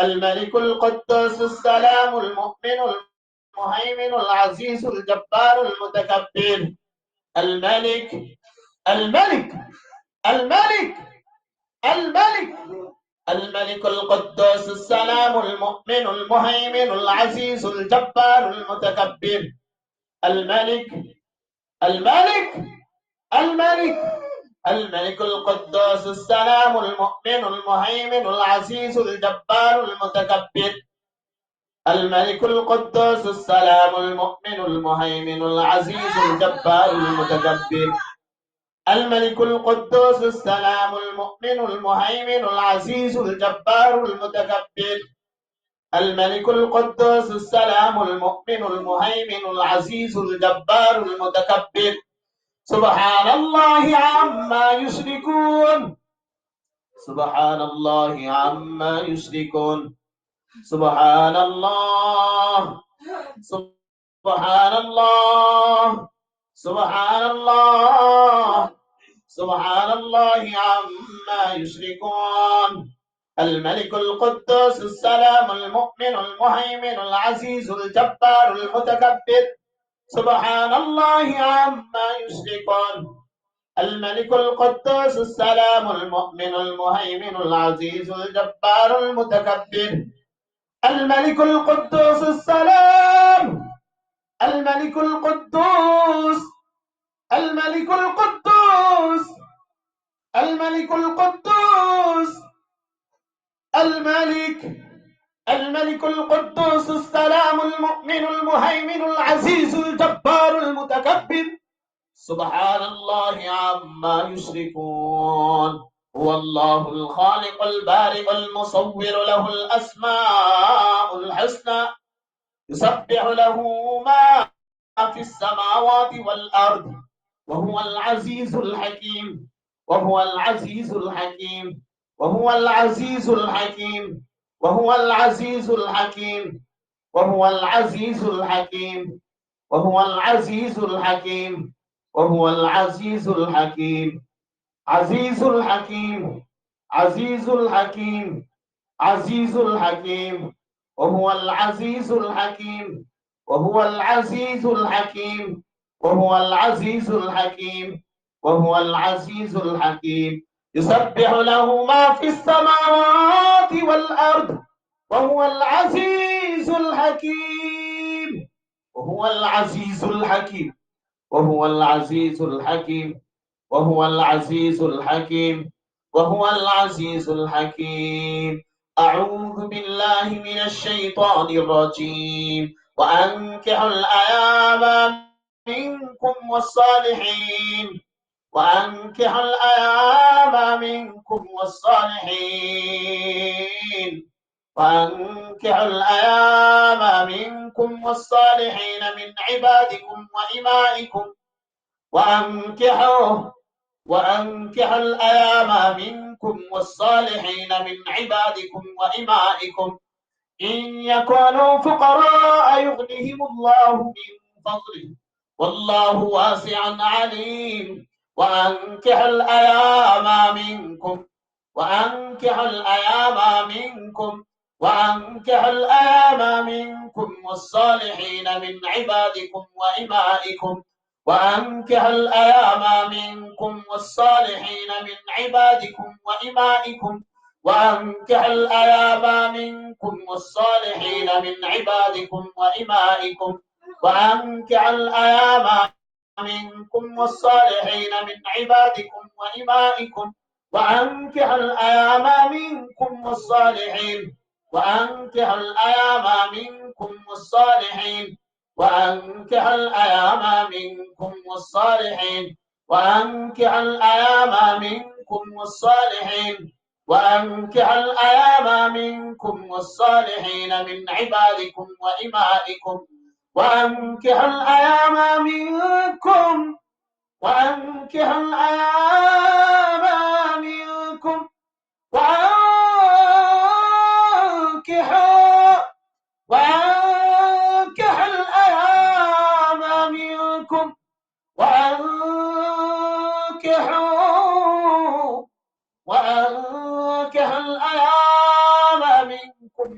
الملك القدوس السلام المؤمن المهيمن العزيز الجبار المتكبر. الملك الملك الملك الملك الملك القدوس السلام المؤمن المهيمن العزيز الجبار المتكبر. الملك الملك الملك الملك القدوس السلام المؤمن المهيمن العزيز الجبار المتكبر. الملك القدوس السلام المؤمن المهيمن العزيز الجبار المتكبر. الملك القدوس السلام المؤمن المهيمن العزيز الجبار المتكبر. الملك القدوس السلام المؤمن المهيمن العزيز الجبار المتكبر. سبحان الله عما يشركون. سبحان الله عما يشركون. سبحان الله. سبحان الله. سبحان الله. سبحان الله عما يشركون. الملك القدوس السلام المؤمن المهيمن العزيز الجبار المتكبر. سبحان الله عما يشركون. الملك القدوس السلام المؤمن المهيمن العزيز الجبار المتكبر. الملك القدوس السلام. الملك القدوس. الملك القدوس. الملك القدوس. الملك القدوس السلام المؤمن المهيمن العزيز الجبار المتكبر. سبحان الله عما يشركون. هو الله الخالق البارئ المصور له الأسماء الحسنى يسبح له ما في السماوات والأرض وهو العزيز الحكيم. وهو العزيز الحكيم. وهو العزيز الحكيم. وهو العزيز الحكيم. وهو العزيز الحكيم. وهو العزيز الحكيم. وهو العزيز الحكيم. عزيز الحكيم. عزيز الحكيم. عزيز الحكيم. وهو العزيز الحكيم. وهو العزيز الحكيم. وهو العزيز الحكيم. وهو العزيز الحكيم. يسبح له ما في السماوات والأرض وهو العزيز الحكيم. وهو العزيز الحكيم. وهو العزيز الحكيم. وهو العزيز الحكيم. وهو العزيز الحكيم. أعوذ بالله من الشيطان الرجيم. وأنكحوا الأيام منكم والصالحين. وأنكحوا الأيام منكم والصالحين. وأنكحوا الأيام منكم والصالحين من عبادكم وإمائكم. وأنكحوا الأيام منكم والصالحين من عبادكم وإمائكم إن يكونوا فقراء يغنهم الله من فضله والله واسع عليم. وأنكحوا الأيام منكم. وأنكحوا الأيام منكم. وأنكحوا الأيام منكم والصالحين من عبادكم وإمائكم. وأنكحوا الأيام منكم والصالحين من عبادكم وإمائكم. وأنكحوا الأيام منكم والصالحين من عبادكم وإمائكم. وأنكحوا الأيام منكم والصالحين من عبادكم وإمائكم. وأنكحوا الأيام منكم والصالحين. وأنكحوا الأيام منكم والصالحين. وأنكحوا الأيام منكم والصالحين. وأنكحوا الأيام منكم والصالحين. وأنكحوا الأيام منكم والصالحين من عبادكم وإمائكم. وأنكحوا الأيام منكم. وأنكحوا الأيام منكم. وأنكحوا الأيام منكم. وأنكحوا الأيام منكم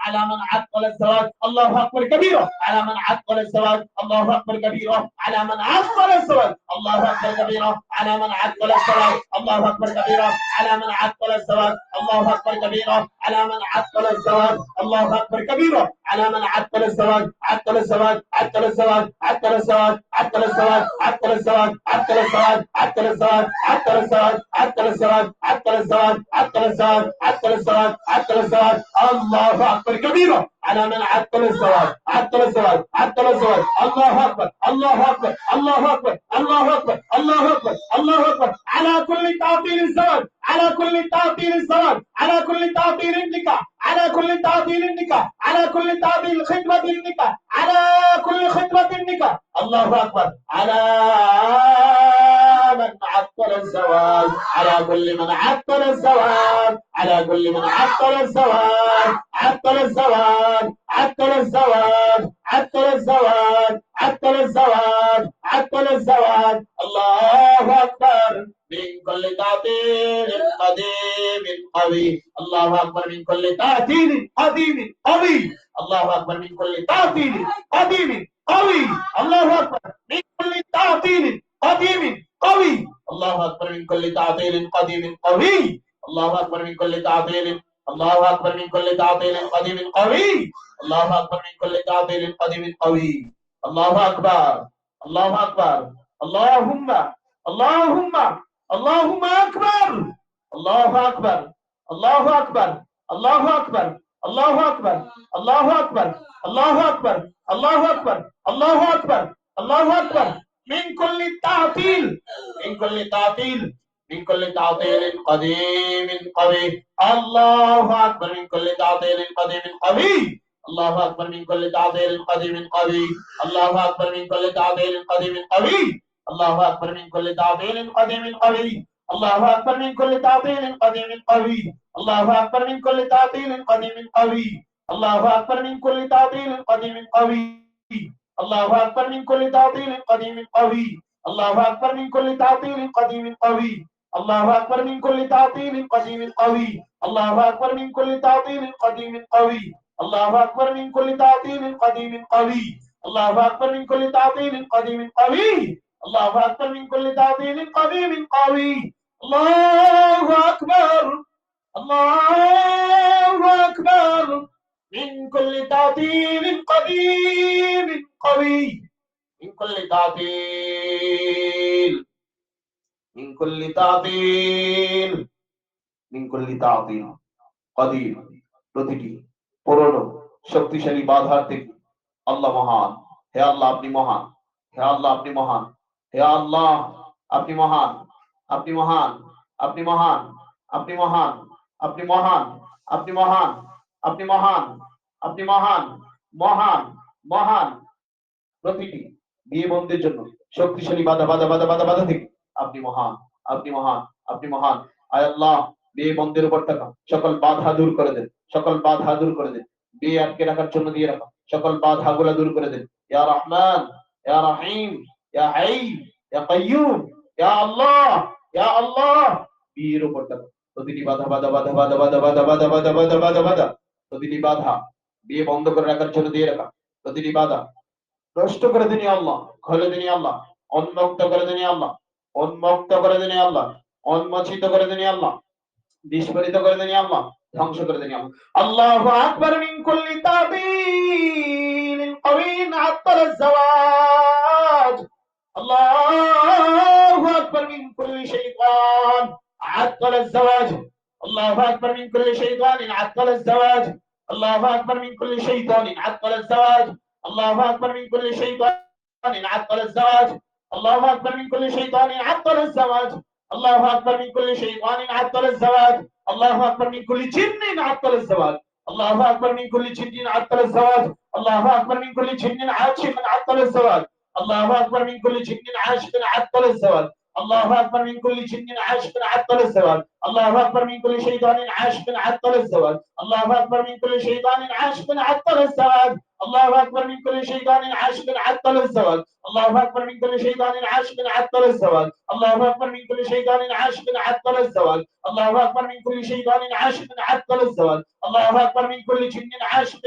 على من عطل الزواج. الله أكبر كبيرا على من عطل الزواج. الله أكبر كبيرا على من عطل الزواج. الله أكبر كبيرا على من عطل الزواج. الله أكبر كبيرا على من عطل الزواج. الله أكبر كبيرا على من عطل الزواج. الله أكبر كبيرا على من عطل الزواج. عطل الزواج عطل الزواج عطل الزواج عطل الزواج عطل الزواج عطل الزواج عطل الزواج عطل الزواج عطل الزواج عطل الزواج عطل الزواج عطل الزواج عطل الزواج. الله أكبر كبيرا على من عطل الزواج. عطل الزواج عطل الزواج. الله أكبر الله أكبر الله أكبر الله أكبر الله أكبر الله أكبر على كل تعطيل الزواج. على كل تعطيل الزواج. على كل تعطيل النكاح. على كل تعطيل النكاح. على كل تعطيل خطبة النكاح. على كل خطبة النكاح. الله أكبر على من عطل الزواج. على كل من عطل الزواج. على كل من عطل الزواج. عطل الزواج عطل الزواج عطل الزواج عطل الزواج عطل الزواج. الله أكبر من كل تعطيل قديم قوي. الله أكبر من كل تعطيل قديم قوي. الله أكبر من كل تعطيل قديم قوي. الله أكبر من كل تعطيل قديم قوي. الله أكبر من كل تعطيل قديم قوي. الله أكبر من كل تعطيل. الله أكبر من كل تعطيل قديم قوي. الله أكبر من كل تعطيل قديم قوي. الله أكبر الله أكبر. اللهم اللهم اللهم أكبر. الله أكبر الله أكبر الله أكبر الله أكبر الله أكبر الله أكبر الله أكبر الله أكبر الله أكبر من كل تعطيل. من كل تعطيل. من كل تعطيل قديم قوي. الله أكبر من كل تعطيل قديم قوي. الله أكبر من كل تعطيل قديم قوي. الله أكبر من كل تعطيل قديم قوي. الله أكبر من كل تعطيل قديم قوي. الله أكبر من كل تعطيل قديم قوي. الله أكبر من كل تعطيل قديم قوي. الله أكبر من كل تعطيل قديم قوي. الله أكبر من كل تعطيل قديم قوي. الله أكبر من كل تعطيل قديم قوي. الله أكبر من كل تعطيل قديم قوي. الله أكبر من كل تعطيل قديم قوي. الله أكبر من كل تعطيل قديم قوي. الله أكبر من كل تعطيل قديم قوي. الله أكبر من كل تعطيل قديم قوي. الله أكبر الله أكبر من كل تعطيل قديم قوي. من كل تعطيل. من كل تعطيل. من كل تعطيل قديم প্রতিটি পুরনো শক্তিশালী বাধার থেকে আল্লাহ মহান। হে আল্লাহ আপনি মহান। হে আল্লাহ আপনি মহান। হে আল্লাহ আপনি মহান। আপনি মহান। আপনি মহান। আপনি মহান। আপনি মহান। আপনি মহান। আপনি মহান। আপনি মহান মহান মহান। প্রতিটি বিয়ে বন্ধের জন্য শক্তিশালী বাধা বাধা বাধা বাধা বাধা থেকে আপনি মহান। আপনি মহান। আপনি মহান। আয় আল্লাহ বিয়ে বন্ধের উপর থাকা সকল বাধা দূর করে দেন। সকল বাধা দূর করে দেন। বিয়ে আটকে রাখার জন্য দিয়ে রাখা সকল বাধাগুলো দূর করে দেন। ইয়া রহমান ইয়া রহিম ইয়া হাই ইয়া কাইয়ুম ইয়া আল্লাহ ইয়া আল্লাহ। বিয়ের উপর থাকা প্রতিটি বাধা বাধা বাধা বাধা বাধা বাধা বাধা বাধা বাধা বাধা বাধা প্রতিটি বাধা বিয়ে বন্ধ করে রাখার জন্য দিয়ে রাখা প্রতিটি বাধা নষ্ট করে দিন আল্লাহ। খুলে দিন আল্লাহ। উন্মুক্ত করে দিন আল্লাহ। উন্মুক্ত করে দিন আল্লাহ। উন্মোচিত করে দিন আল্লাহ। বিস্ফোরিত করে দিন আল্লাহ। ধ্বংস করে দিন আল্লাহ। আল্লাহু আকবার মিন কুল্লি তাবিল কওয়িন আত্তার الزواج। আল্লাহু আকবার মিন কুল্লি শাইতান আত্তার الزواج। আল্লাহু আকবার মিন কুল্লি শাইতানিন আত্তার الزواج। আল্লাহু আকবার মিন কুল্লি শাইতানিন আত্তার الزواج। الله أكبر من كل شيطان عطل الزواج. الله أكبر من كل شيطان عطل الزواج. الله أكبر من كل شيطان عطل الزواج. الله أكبر من كل جن عطل الزواج. الله أكبر من كل جن عطل الزواج. الله أكبر من كل جن عاشق عطل الزواج. الله أكبر من كل جن عاشق عطل الزواج. الله أكبر من كل جن عاشق عطل الزواج. الله أكبر من كل شيطان عاشق عطل الزواج. الله أكبر من كل شيطان عاشق عطل الزواج. الله أكبر من كل شيطان عاشق عطل الزواج. الله أكبر من كل شيطان عاشق عطل الزواج الله أكبر من كل شيطان عاشق عطل الزواج الله أكبر من كل شيطان عاشق عطل الزواج الله أكبر من كل جن عاشق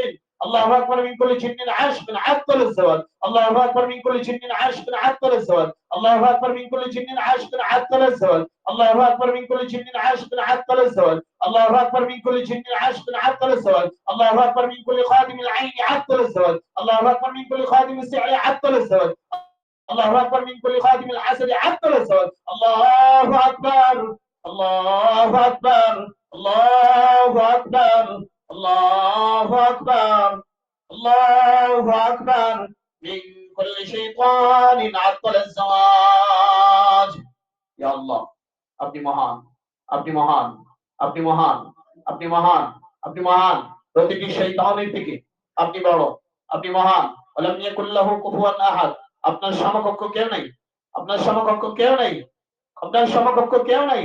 الله أكبر من كل جن عاشق عطل الزواج الله أكبر من كل جن عاشق عطل الزواج الله أكبر من كل جن عاشق عطل الزواج الله أكبر من كل جن عاشق عطل الزواج الله أكبر من كل جن عاشق عطل الزواج الله أكبر من كل خادم العين عطل الزواج الله أكبر من كل خادم السحر عطل الزواج الله أكبر من كل خادم الحسد عطل الزواج الله أكبر الله أكبر الله أكبر الله أكبر الله أكبر من كل شيطان عطل الزواج يا الله আপনি মহান আপনি মহান আপনি মহান আপনি মহান আপনি মহান প্রতিটি শয়তানের থেকে আপনি বড় আপনি মহান ওয়ালাম ইয়াকুল্লাহু কুফুয়ান আহাদ আপনার সমকক্ষ কেউ নাই আপনার সমকক্ষ কেউ নাই আপনার সমকক্ষ কেউ নাই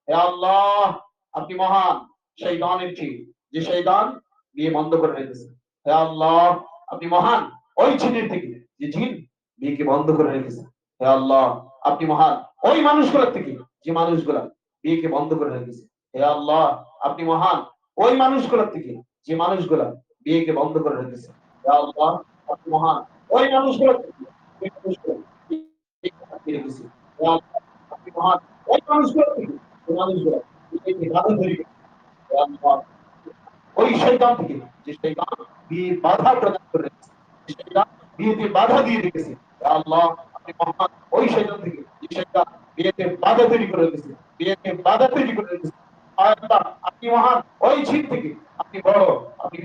হে আল্লাহ আপনি মহান শয়তানের চেয়ে যে শয়তান বিয়ে বন্ধ করে রেখেছে হে আল্লাহ আপনি মহান ওই জিনের থেকে যে জিন বিয়েকে বন্ধ করে রেখেছে হে আল্লাহ আপনি মহান ওই মানুষগুলোর থেকে যে মানুষগুলা বিয়েকে বন্ধ করে রেখেছে হে আল্লাহ আপনি মহান ওই মানুষগুলোর থেকে যে মানুষগুলা বিয়েকে বন্ধ করে রেখেছে হে আল্লাহ আপনি মহান ওই মানুষগুলোর থেকে যে মানুষগুলা বিয়েকে রেখেছে হে আল্লাহ আপনি মহান ওই মানুষগুলোর থেকে যে মানুষগুলা বিয়েকে বাধা তৈরি করেছে হে আল্লাহ ওই শয়তান থেকে যে শয়তান বিয়ে বাধা প্রদান করে রেখেছে যে শয়তান বিয়েতে বাধা দিয়ে রেখেছে হে আল্লাহ আপনি মহান ওই শয়তান থেকে যে শয়তান বিয়েতে বাধা তৈরি করে রেখেছে বিয়েতে বাধা তৈরি করে রেখেছে আল্লাহ আপনি মহান ওই জিন থেকে আপনি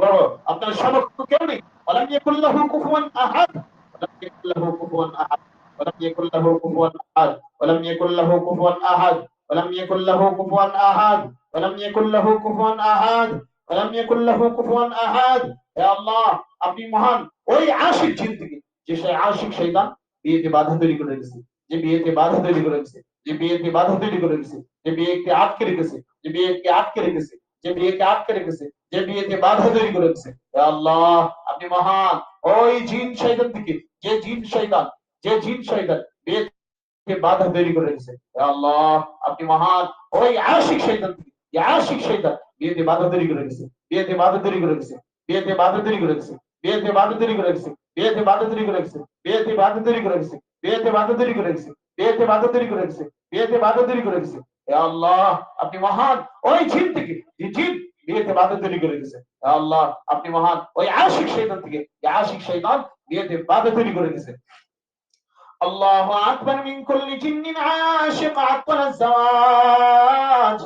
বড় আপনার সমকক্ষ কেউ নেই ওয়ালাম ইয়াকুল্লাহু কুফুয়ান আহাদ ওয়ালাম ইয়াকুল্লাহু কুফুয়ান আহাদ ওয়ালাম ইয়াকুল্লাহু কুফুয়ান আহাদ ওয়ালাম ইয়াকুল্লাহু কুফুয়ান আহাদ ওয়ালাম ইয়াকুল্লাহু কুফুয়ান আহাদ ওয়ালাম ইয়াকুল্লাহু কুফুয়ান আহাদ ওয়ালাম ইয়াকুল্লাহু কুফুয়ান আহাদ হে আল্লাহ আপনি মহান ওই আশিক জিন থেকে যে সেই আশিক শয়তান বিয়েতে বাধা তৈরি করে রেখেছে যে বিয়েতে বাধা তৈরি করে রেখেছে যে বিয়েতে বাধা তৈরি করে রেখেছে যে বিয়েকে আটকে রেখেছে যে বিয়েকে আটকে রেখেছে যে বিয়েকে আটকে রেখেছে যে বিয়েতে বাধা তৈরি করে রেখেছে হে আল্লাহ আপনি মহান ওই জিন শয়তান থেকে যে জিন শয়তান বিয়েতে বাধা তৈরি করে রেখেছে হে আল্লাহ আপনি মহান ওই আশিক শয়তান থেকে যে আশিক শয়তান বিয়েতে বাধা তৈরি করে রেখেছে বিয়েতে বাধা তৈরি করে রেখেছে বিয়েতে বাধা তৈরি করে রেখেছে বিয়েতে বাধা তৈরি করে রেখেছে বিয়েতে বাধা তৈরি করে রেখেছে বিয়েতে বাধা তৈরি করে রেখেছে বিয়েতে বাধা তৈরি করে রেখেছে বিয়েতে বাধা তৈরি করে রেখেছে বিয়েতে বাধা তৈরি করে রেখেছে হে আল্লাহ আপনি মহান ওই জিন থেকে যে জিন বিয়েতে বাধা তৈরি করে রেখেছে হে আল্লাহ আপনি মহান ওই আশিক শয়তান থেকে যে আশিক শয়তান বিয়েতে বাধা তৈরি করে রেখেছে الله أكبر من كل جن عاشق عطل الزواج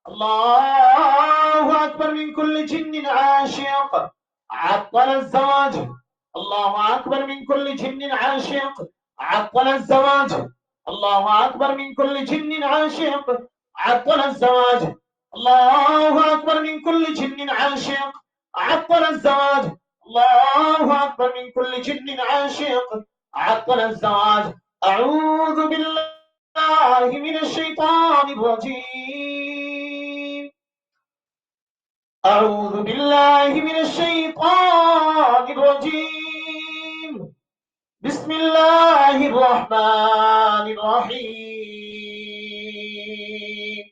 الله أكبر من كل جن عاشق عطل الزواج الله أكبر من كل جن عاشق عطل الزواج الله أكبر من كل جن عاشق عطل الزواج الله أكبر من كل جن عاشق عطل الزواج الله أكبر من كل جن عاشق عطل الزواج أعوذ بالله من الشيطان الرجيم أعوذ بالله من الشيطان الرجيم بسم الله الرحمن الرحيم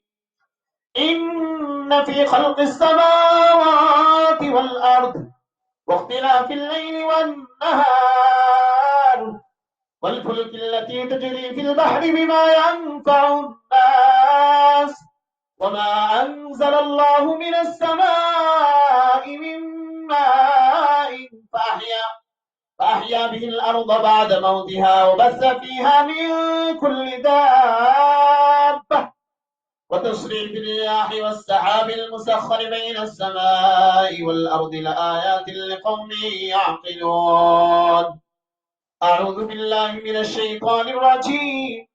إن في خلق السماوات والأرض واختلاف الليل والنهار والفلك التي تجري في البحر بما ينفع الناس وما أنزل الله من السماء من ماء فأحيا به الأرض بعد موتها وبث فيها من كل دابة وتصريف الرياح والسحاب المسخر بين السماء والأرض لآيات لقوم يعقلون أعوذ بالله من الشيطان الرجيم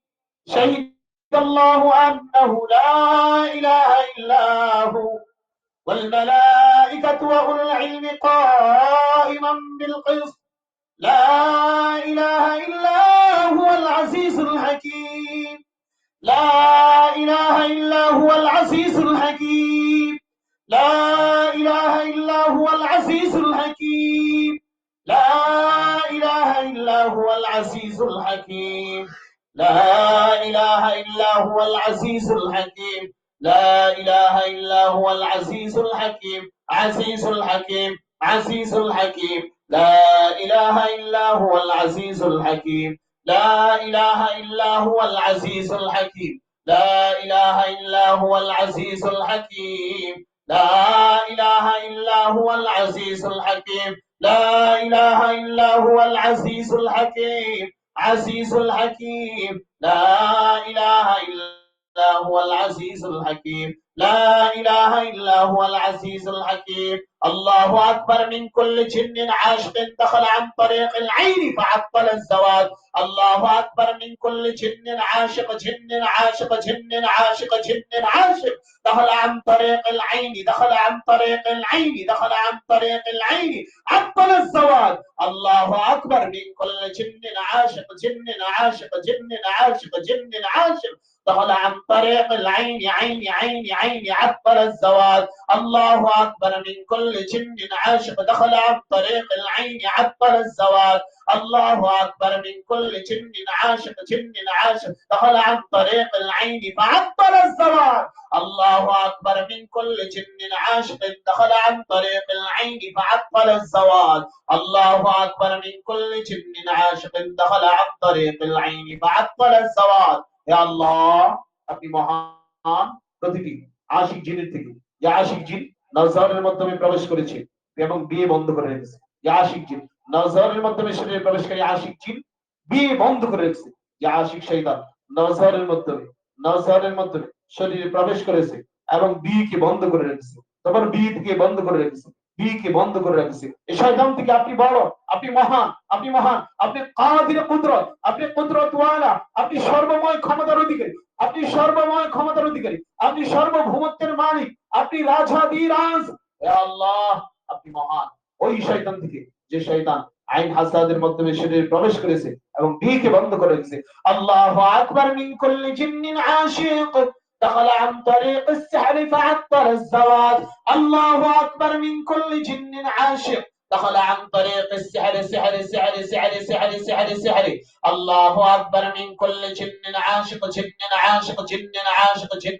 شهد الله أنه لا إله إلا هو والملائكة وأولو العلم قائما بالقسط لا إله إلا هو العزيز الحكيم لا إله إلا هو العزيز الحكيم لا إله إلا هو العزيز الحكيم لا إله إلا هو هو العزيز الحكيم لا إله إلا هو العزيز الحكيم لا إله إلا هو العزيز الحكيم عزيز الحكيم عزيز الحكيم لا إله إلا هو العزيز الحكيم لا إله إلا هو العزيز الحكيم لا إله إلا هو العزيز الحكيم لا إله إلا هو العزيز الحكيم لا إله إلا هو العزيز الحكيم عزيز الحكيم لا إله إلا هو العزيز الحكيم لا إله إلا هو العزيز الحكيم الله أكبر من كل جن عاشق دخل عن طريق العين فعطل الزواج الله أكبر من كل جن عاشق جن عاشق جن عاشق جن عاشق دخل عن طريق العين دخل عن طريق العين دخل عن طريق العين عطل الزواج الله أكبر من كل جن عاشق جن عاشق جن عاشق جن عاشق دخل عن طريق العين عين عين عين عطل الزواج الله أكبر من كل جن عاشق دخل عن طريق العين عطل الزواج الله أكبر من كل جن عاشق جن عاشق دخل عن طريق العين فعطل الزواج الله أكبر من كل جن عاشق دخل عن طريق العين فعطل الزواج الله أكبر من كل جن عاشق دخل عن طريق العين فعطل الزواج يا الله আপনি মহান প্রতিটি আশিক জিনের থেকে যে আশিক জিন নজরের মাধ্যমে প্রবেশ করেছে এবং বিয়ে বন্ধ করে রেখেছে যে আশিক জিন নজরের মাধ্যমে শরীরে প্রবেশকারী আশিক জিন বিয়ে বন্ধ করে রেখেছে যে আশিক শয়তান নজরের মাধ্যমে শরীরে প্রবেশ করেছে এবং বিয়েকে বন্ধ করে রেখেছে তোমার বিয়েকে বন্ধ করে রেখেছে বিয়েকে বন্ধ করে রেখেছে এই শয়তান থেকে আপনি বড় আপনি মহান আপনি কাদির কুদরত আপনি কুদরত ওয়ালা আপনি সর্বময় ক্ষমতার অধিকারী আপনি সর্বময় ক্ষমতার অধিকারী আপনি সার্বভৌমত্বের মালিক আপনি রাজাধিরাজ হে আল্লাহ আপনি মহান ওই শয়তান থেকে যে শয়তান আইন হাসাদের মাধ্যমে শরীরে প্রবেশ করেছে এবং বিয়েকে বন্ধ করে রেখেছে আল্লাহু আকবার মিন কুল্লি জিন্নিন আশিক دخل عن طريق السحر فعطل الزواج الله أكبر من كل جن عاشق دخل عن طريق السحر سحر سحر سحر سحر سحر سحر الله أكبر من كل جن عاشق جن عاشق جن عاشق جن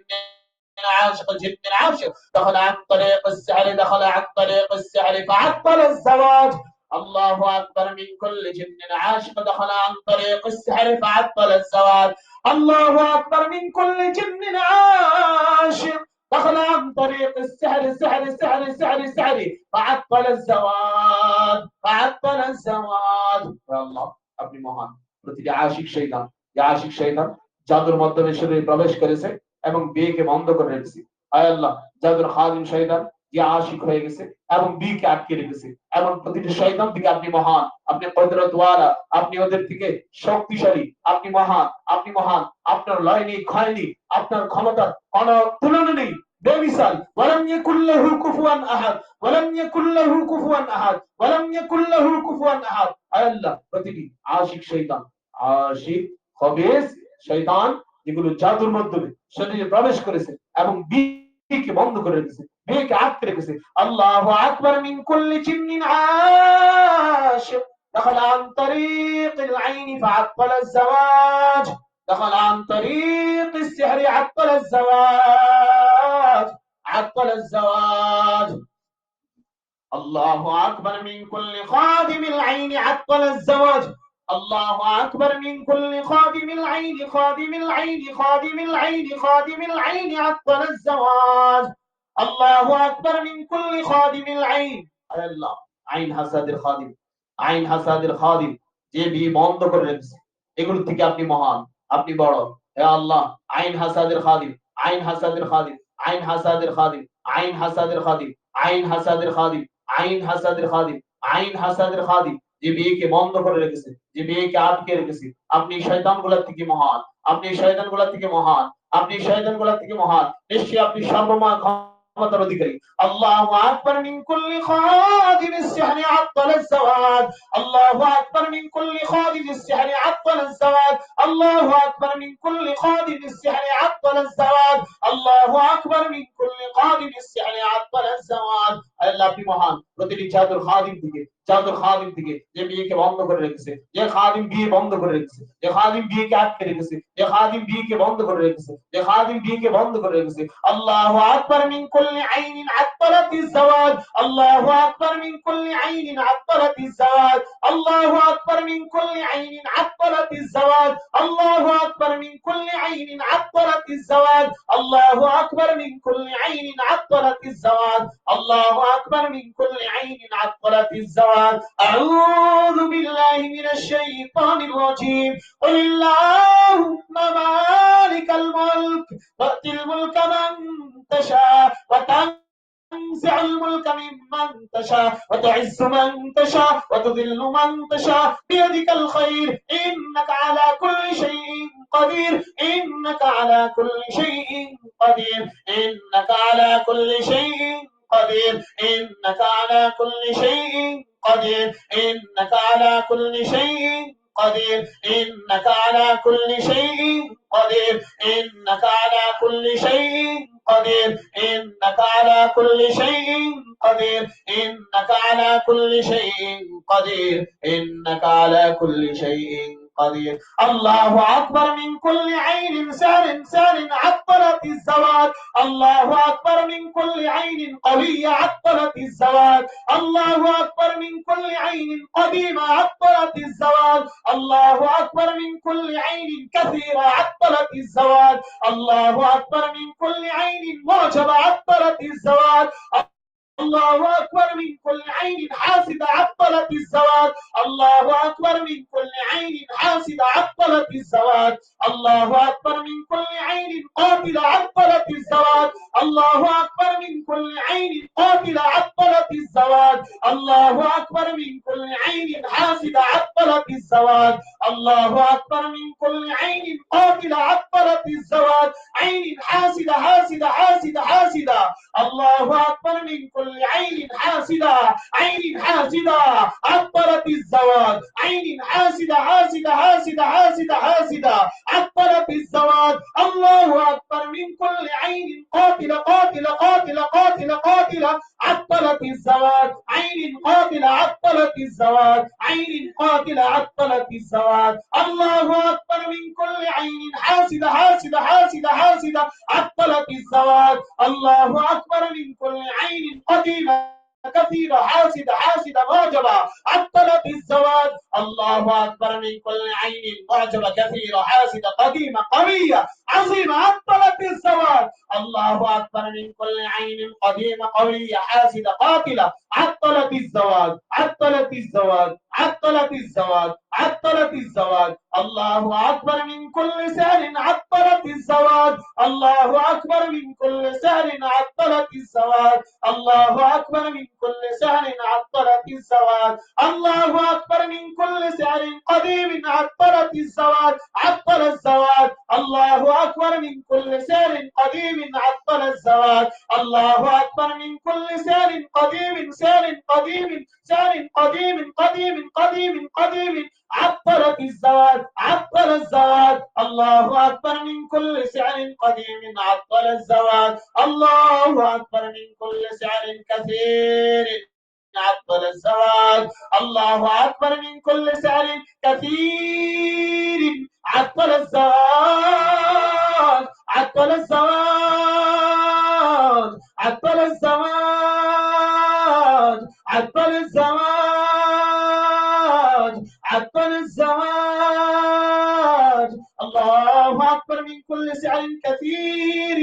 عاشق جن عاشق دخل عن طريق السحر دخل عن طريق السحر فعطل الزواج الله أكبر من كل جن عاشق دخل عن طريق السحر فعطل الزواج الله أكبر من كل جن عاشق دخل عن طريق السحر سحر سحر سحر سحر فعطل الزواج فعطل الزواج يا الله আপনি মহান প্রতিটি আশিক শয়তান যে আশিক শয়তান জাদুর মাধ্যমে শরীরে প্রবেশ করেছে এবং বিয়েকে বন্ধ করে রেখেছে আয় আল্লাহ জাদুর খাদিম শয়তান যে আশিক হয়ে গেছে এবং বিয়েকে আটকে রেখেছে এবং প্রতিটি শয়তান থেকে আপনি মহান আপনি কুদরত ওয়ালা আপনি ওদের থেকে শক্তিশালী আপনি মহান আপনার লয় নেই ক্ষয় নেই আপনার ক্ষমতার কোনো তুলনা নেই বেমিসাল ওয়ালাম ইয়াকুল লাহু কুফুয়ান আহাদ ওয়ালাম ইয়াকুল লাহু কুফুয়ান আহাদ ওয়ালাম ইয়াকুল লাহু কুফুয়ান আহাদ আয় আল্লাহ প্রতিটি আশিক শয়তান আশিক খবিস শয়তান যেগুলো জাদুর মাধ্যমে শরীরে প্রবেশ করেছে এবং বিয়েকে বন্ধ করে রেখেছে বিয়েকে আটকে রেখেছে আল্লাহু আকবার মিন কুল্লি জিন্নিন আশিক دخل عن طريق العين فعطل الزواج دخل عن طريق السحر عطل الزواج عطل الزواج الله أكبر من كل خادم العين عطل الزواج الله أكبر من كل خادم العين خادم العين خادم العين خادم العين عطل الزواج الله أكبر من كل خادم العين الله عين حسد الخادم আইন হাসাদের খাদিম যে বিয়ে বন্ধ করে রেখেছে এগুলো থেকে আপনি মহান আপনি বড় হে আল্লাহ আইন হাসাদের খাদিম আইন হাসাদের খাদিম আইন হাসাদের খাদিম আইন হাসাদের খাদিম আইন হাসাদের খাদিম আইন হাসাদের খাদিম আইন হাসাদের খাদিম যে বিয়েকে বন্ধ করে রেখেছে যে বিয়েকে আটকে রেখেছে আপনি শয়তানগুলোর থেকে মহান আপনি শয়তানগুলোর থেকে মহান আপনি শয়তানগুলোর থেকে মহান নিশ্চয়ই আপনি সর্বময় ক্ষমতার অধিকারী আল্লাহু আকবার মিন কুল্লি খাদিম السحر عطل الزواج الله أكبر من كل خادم السحر عطل عطل الزواج. الله أكبر من كل خادم السحر عطل الزواج. الله أكبر من كل خادم السحر عطل الزواج. আল্লাহ আপনি মহান। প্রতিটি জাদুর খাদিম থেকে যে বিয়েকে বন্ধ করে রেখেছে, যে খাদিম বিয়ে বন্ধ করে রেখেছে, যে খাদিম বিয়েকে আটকে রেখেছে, যে খাদিম বিয়েকে বন্ধ করে রেখেছে, যে খাদিম বিয়েকে বন্ধ করে রেখেছে। আল্লাহু আকবার মিন কুল্লি আইনিন আত্তালাতিজ জাওয়াজ। আল্লাহু আকবার মিন কুল্লি আইনিন আত্তালাতিজ জাওয়াজ। আল্লাহু আকবার মিন কুল্লি আইনিন আত্তালাতিজ জাওয়াজ। আল্লাহু আকবার মিন কুল্লি আইনিন আত্তালাতিজ জাওয়াজ। আল্লাহু আকবার মিন কুল্লি আইনিন আত্তালাতিজ জাওয়াজ। আল্লাহু আকবার মিন কুল্লি আইনিন আত্তালাতিজ জাওয়াজ। আউযু বিল্লাহি মিনাশ শাইতানির রাজীম। قل اللهم مالك الملك تؤتي الملك من تشاء وتنزع الملك ممن تشاء وتعز من تشاء وتذل من تشاء بيدك الخير إنك على كل شيء قدير. إنك على كل شيء قدير. إنك على كل شيء قدير. إنك على كل شيء قدير. إنك على كل شيء قدير. إنك على كل شيء قدير. إنك على كل شيء قدير. إنك على كل شيء قدير. إنك على كل شيء قدير. إنك على كل شيء قدير. الله أكبر من كل عين سار عطلت الزواج. الله أكبر من كل عين قوية عطلت الزواج. الله أكبر من كل عين قديمة عطلت الزواج. الله أكبر من كل عين كثيرة عطلت الزواج. الله أكبر من كل عين معجبة عطلت الزواج. الله أكبر من كل عين حاسدة عطلت الزواج. الله أكبر من كل عين حاسدة عطلت الزواج. الله أكبر من كل عين قاتلة عطلت الزواج. الله أكبر من كل عين قاتلة عطلت الزواج. الله أكبر من كل عين حاسدة عطلت الزواج. الله أكبر من كل عين قاتلة عطلت الزواج. عين حاسدة حاسدة. الله أكبر من كل عين حاسدة. عين حاسدة عطلت الزواج. عين حاسدة عطلت الزواج. الله أكبر من كل عين قاتلة عطلت الزواج. عين قاتلة عطلت الزواج. عين قاتلة عطلت الزواج. الله أكبر من كل عين حاسدة عطلت الزواج. الله أكبر من كل عين قديمة كثيرة حاسدة معجبة عطلت الزواج. الله أكبر من كل عين معجبة كثيرة حاسدة قديمة قوية عظيمة عطلت الزواج. الله أكبر من كل عين قديمة قوية حاسدة قاتلة عطلت الزواج. عطلت الزواج. عطلت الزواج. عطلت الزواج. الله أكبر من كل سحر عطلت الزواج. الله أكبر من كل سحر عطلت الزواج. الله أكبر من كل سحر عطلت الزواج. الله أكبر من كل سحر قديم عطلت الزواج. عطل الزواج. الله أكبر من كل سحر قديم عطل الزواج. الله أكبر من كل سحر قديم عطلت الزواج. عطل الزواج. الله أكبر من كل سحر قديم عطل الزواج. الله أكبر من كل سحر كثير عطل الزواج. الله أكبر من كل سحر كثير عطل الزواج. عطل الزواج. عطل الزواج. عطل الزواج. عطل الزواج. الله أكبر من كل سحر كثير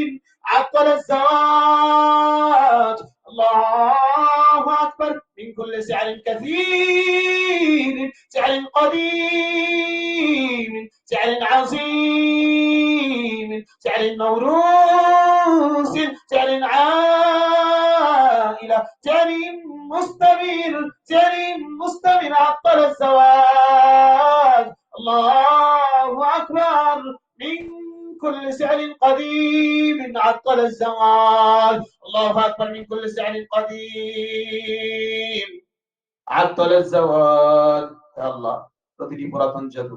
عطل الزواج. الله أكبر من كل سحر كثير سحر قديم سحر عظيم سحر موروث سحر عائلة سحر مستمر عطل الزواج. الله أكبر من كل سحر قديم عطل الزواج. الله أكبر من كل سحر قديم عطل الزواج. يا الله প্রতিটি পুরাতন জাদু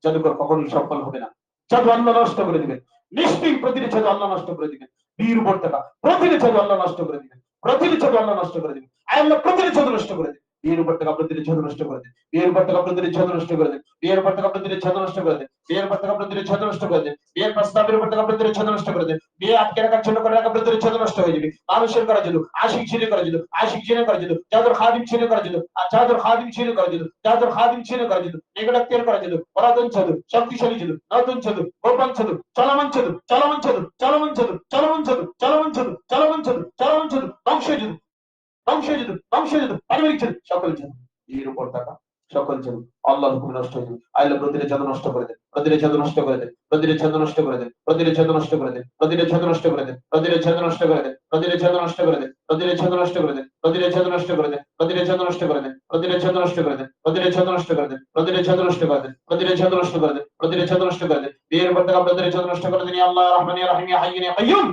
জাদুকর কখনোই সফল হবে না। জাদু আল্লাহ নষ্ট করে দিবেন, নিশ্চয়ই প্রতিটি জাদু আল্লাহ নষ্ট করে দিবেন। বীর উপর টাকা প্রতিটি জাদু আল্লাহ নষ্ট করে দিবেন, প্রতিটি জাদু আল্লাহ নষ্ট করে দিবেন। আল্লাহ প্রতিটি জাদু নষ্ট করে দিবেন। বিয়ের উপর টাকা প্রতিটি জাদু নষ্ট করে দেন, বিয়ের উপর টাকা প্রতিটি জাদু নষ্ট করে দেন, বিয়ের উপর টাকা প্রতিটি জাদু নষ্ট করে দেন, বিয়ের উপর টাকা প্রতিটি জাদু নষ্ট করে দেন, বিয়ের প্রস্তাবের উপর টাকা প্রতিটি জাদু নষ্ট করে দেন, বিয়ে আটকে রাখার জন্য করে রাখা প্রতিটি জাদু নষ্ট হয়ে যাবে। মানুষের করা জাদু, আশিক ছিনে করা জাদু, আশিক ছিনে করা জাদু, জাদুর খাদিম ছিনে করা জাদু, আর জাদুর খাদিম ছিনে করা জাদু, জাদুর খাদিম ছিনে করা জাদু, নেগড়াক্তের করা জাদু, পুরাতন জাদু, শক্তিশালী জাদু, নতুন জাদু, গোপন জাদু, চলমান জাদু, চলমান জাদু, চলমান জাদু, চলমান জাদু, চলমান জাদু, চলমান জাদু, চলমান জাদু, ধ্বংস জাদু, ধ্বংস যেত পারিবারিক যেত সকল যেত এর উপর টাকা সকল যেত আল্লাহর হুকুমে নষ্ট হয়ে যাবে। আল্লাহ প্রতিটি জাদু নষ্ট করে দেন, প্রতিটি জাদু নষ্ট করে দেন, প্রতিটি জাদু নষ্ট করে দেন, প্রতিটি জাদু নষ্ট করে দেন, প্রতিটি জাদু নষ্ট করে দেন, প্রতিটি জাদু নষ্ট করে দেন, প্রতিটি জাদু নষ্ট করে দেন, প্রতিটি জাদু নষ্ট করে দেন, প্রতিটি জাদু নষ্ট করে দেন, প্রতিটি জাদু নষ্ট করে দেন, প্রতিটি জাদু নষ্ট করে দেন, প্রতিটি জাদু নষ্ট করে দেন, প্রতিটি জাদু নষ্ট করে দেন, প্রতিটি জাদু নষ্ট করে দেন, প্রতিটি জাদু নষ্ট করে দেন। বিয়ের উপর টাকা প্রতিটি জাদু নষ্ট করে দেন। আল্লাহ রহমান রহিম ইয়া হাইয়্যুন ইয়া কাইয়্যুম।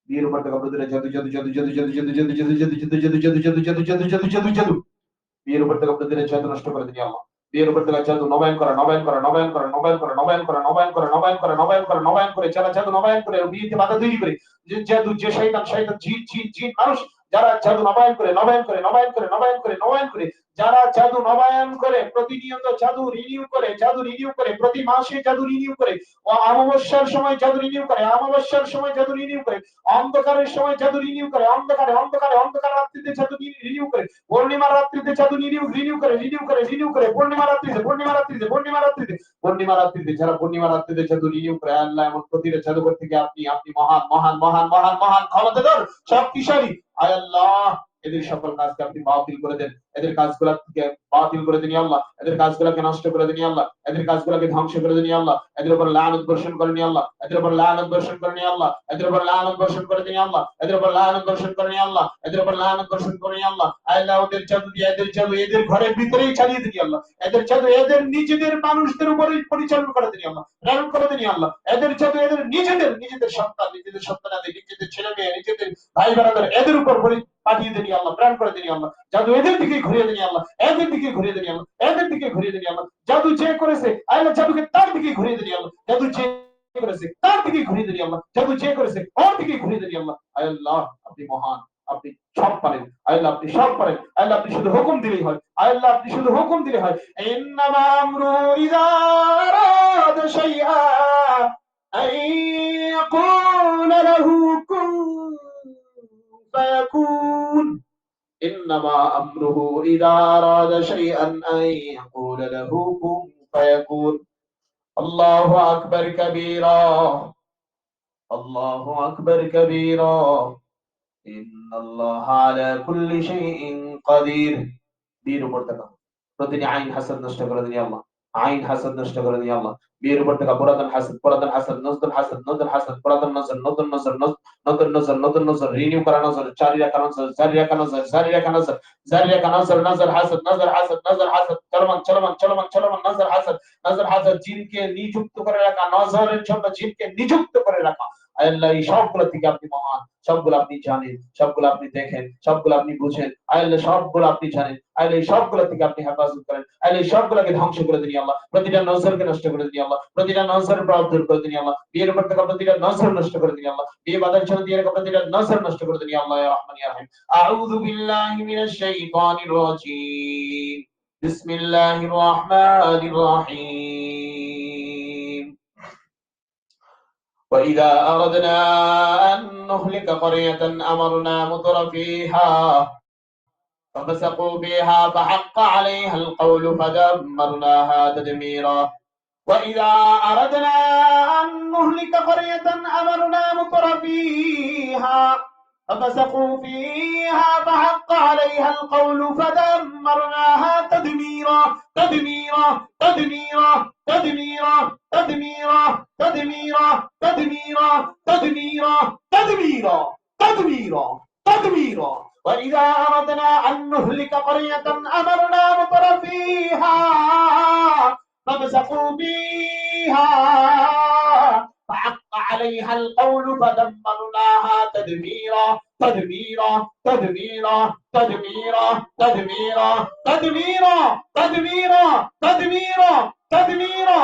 বিয়ের উপর টাকা প্রতিটি জাদু জাদু জাদু জাদু জাদু জাদু জাদু জাদু জাদু জাদু জাদু জাদু জাদু জাদু জাদু জাদু জাদু বিয়ের উপর থেকে আপনাদের জাদু নষ্ট করে দিন আল্লাহ। বিয়ের উপর থেকে জাদু নবায়ন করা, নবায়ন করা, নবায়ন করা, নবায়ন করা, নবায়ন করা, নবায়ন করা, নবায়ন করা, নবায়ন করা, নবায়ন করে যারা জাদু নবায়ন করে বিয়েতে বাধা তৈরি করে, যে জাদু যে শয়তান শয়তান জিন জিন জিন মানুষ যারা জাদু নবায়ন করে, নবায়ন করে, নবায়ন করে, নবায়ন করে, নবায়ন করে, যারা জাদু নবায়ন করে প্রতিনিয়ত জাদু রিনিউ করে, জাদু রিনিউ করে, প্রতি মাসে জাদু রিনিউ করে, ও অমাবস্যার সময় জাদু রিনিউ করে, অমাবস্যার সময় জাদু রিনিউ করে, অন্ধকারের সময় জাদু রিনিউ করে, অন্ধকারে অন্ধকারে অন্ধকার রাত্রিতে জাদু রিনিউ করে, পূর্ণিমা রাত্রিতে জাদু রিনিউ রিনিউ করে, রিনিউ করে, রিনিউ করে, পূর্ণিমা রাত্রিতে, পূর্ণিমা রাত্রিতে, পূর্ণিমা রাত্রিতে, পূর্ণিমা রাত্রিতে, যারা পূর্ণিমা রাত্রিতে জাদু রিনিউ করে, আল্লাহ এমন প্রতিটা জাদুকর থেকে আপনি আপনি মহান মহান মহান মহান মহান ক্ষমতাধর শক্তিশালী। আয় আল্লাহ এদের সকল কাজকে আপনি বাতিল করে দেন, এদের কাজগুলা থেকে বাতিল করে দিন আল্লাহ, এদের কাজগুলাকে নষ্ট করে দিন আল্লাহ, এদের কাজগুলাকে ধ্বংস করে দিন আল্লাহ, এদের উপর লানত বর্ষণ করে নি আল্লাহ, এদের উপর লানত বর্ষণ করে নি আল্লাহ, এদের উপর লানত বর্ষণ করে দিন আল্লাহ, এদের উপর লানত বর্ষণ করে নি আল্লাহ, এদের উপর লানত বর্ষণ করে নি আল্লাহ। আল্লাহ ওদের জাদু দিয়ে এদের জাদু এদের ঘরের ভিতরেই চালিয়ে দিন আল্লাহ, এদের জাদু এদের নিজেদের মানুষদের উপরেই পরিচালনা করে দিন আল্লাহ, প্রেরণ করে দিন আল্লাহ, এদের জাদু এদের নিজেদের নিজেদের সন্তান নিজেদের সন্তানাদের নিজেদের ছেলে মেয়ে নিজেদের ভাই বোনেদের এদের উপর পাঠিয়ে দেনি আল্লাহ, প্রাণ করে দেনি আল্লাহ, জাদু এদের দিকে ঘুরিয়ে দেনি আল্লাহ, এদের দিকে ঘুরিয়ে দেনি আল্লাহ, এদের দিকে ঘুরিয়ে দেনি আল্লাহ। জাদু যে করেছে আল্লাহ জাদুকে তার দিকে ঘুরিয়ে দেনি আল্লাহ, জাদু যে করেছে তার দিকে ঘুরিয়ে দেনি আল্লাহ, জাদু যে করেছে ওর দিকে ঘুরিয়ে দেনি আল্লাহ। আল্লাহ আপনি মহান, আপনি সব পারেন আল্লাহ, আপনি সব পারেন আল্লাহ, আপনি শুধু হুকুম দিলেই হয় আল্লাহ, আপনি শুধু হুকুম দিলে হয়। ইন্নামা আমরু ইযা আরাদা শাইআ আন ইয়াকুলা লাহু কুন فيكون إنما أمره إذا أراد شيئا أن يقول له كن فيكون الله أكبر كبيرا الله أكبر كبيرا إن الله على كل شيء قدير دين مرتقى প্রতিটি আইন হাসান নষ্ট করে দিন আল্লাহ, আইন হাসান নষ্ট করে দিন আল্লাহ। বিয়ের উপর থেকে পুরাতন হাসান, পুরাতন হাসান, নতুন হাসান, নতুন হাসান, পুরাতন নজর, নতুন নজর, নতুন নজর, নতুন নজর, রিনিউ করা নজর, জারি রাখা নজর, জারি রাখা নজর, জারি রাখা নজর, জারি রাখা নজর, নজর হাসান, নজর হাসান, নজর হাসান, চলমান চলমান চলমান চলমান নজর হাসান, নজর হাসান, জিনকে নিযুক্ত করে রাখা, নজরের জন্য জিনকে নিযুক্ত করে রাখা। আল্লাহ এই সবগুলো থেকে আপনি মহান, সবগুলো আপনি জানেন, সবগুলো আপনি দেখেন, সবগুলো আপনি বুঝেন আল্লাহ, সবগুলো আপনি জানেন আল্লাহ, এই সবগুলো থেকে আপনি হেফাজত করেন আল্লাহ, এই সবগুলোকে ধ্বংস করে দিন আল্লাহ, প্রতিটা নজরকে নষ্ট করে দিন আল্লাহ, প্রতিটা নজরের প্রভাব দূর করে দিন আল্লাহ, বিয়ের উপর থেকে প্রতিটা নজর নষ্ট করে দিন আল্লাহ, বিয়ে বাধার জন্য দিয়ে রাখা প্রতিটা নজর নষ্ট করে দিন আল্লাহ ইয়া রহমান ইয়া রহিম। আউযু বিল্লাহি মিনাশ শাইতানির রাজীম, বিসমিল্লাহির রহমানির রহিম। وإذا أردنا أن نهلك قرية أمرنا مترفيها ففسقوا فيها فحق عليها القول فدمرناها تدميرا. وإذا أردنا أن نهلك قرية أمرنا مترفيها ففسقوا فيها فحق عليها القول فدمرناها تدميرا تدميرا تدميرا تدميرا تدميرا تدميرا تدميرا تدميرا تدميرا تدميرا تدميرا. وإذا أردنا أن نهلك قرية أمرنا مترفيها ففسقوا فيها فحق عليها القول فدمرناها تدميرا تدميرا تدميرا تدميرا تدميرا تدميرا تدميرا تدميرا تدميرا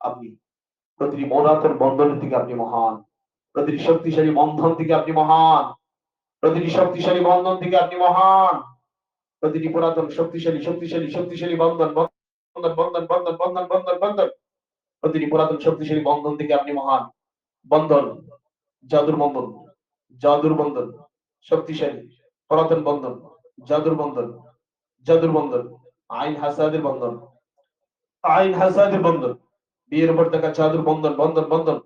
আপনি প্রতিটি পুরাতন বন্ধন থেকে আপনি মহান, প্রতিটি শক্তিশালী বন্ধন থেকে আপনি মহান, প্রতিটি শক্তিশালী বন্ধন থেকে আপনি মহান, প্রতিটি পুরাতন শক্তিশালী শক্তিশালী শক্তিশালী বন্ধন বন্ধন বন্ধন বন্ধন বন্ধন বন্ধন বন্ধন, প্রতিটি পুরাতন শক্তিশালী বন্ধন থেকে আপনি মহান। বন্ধন, জাদুর বন্ধন, জাদুর বন্ধন, শক্তিশালী পুরাতন বন্ধন, জাদুর বন্ধন, জাদুর বন্ধন, আইন হাসাদের বন্ধন, আইন হাসাদের বন্ধন, বিয়ের উপর থাকা জাদুর বন্ধন বন্ধন বন্ধন,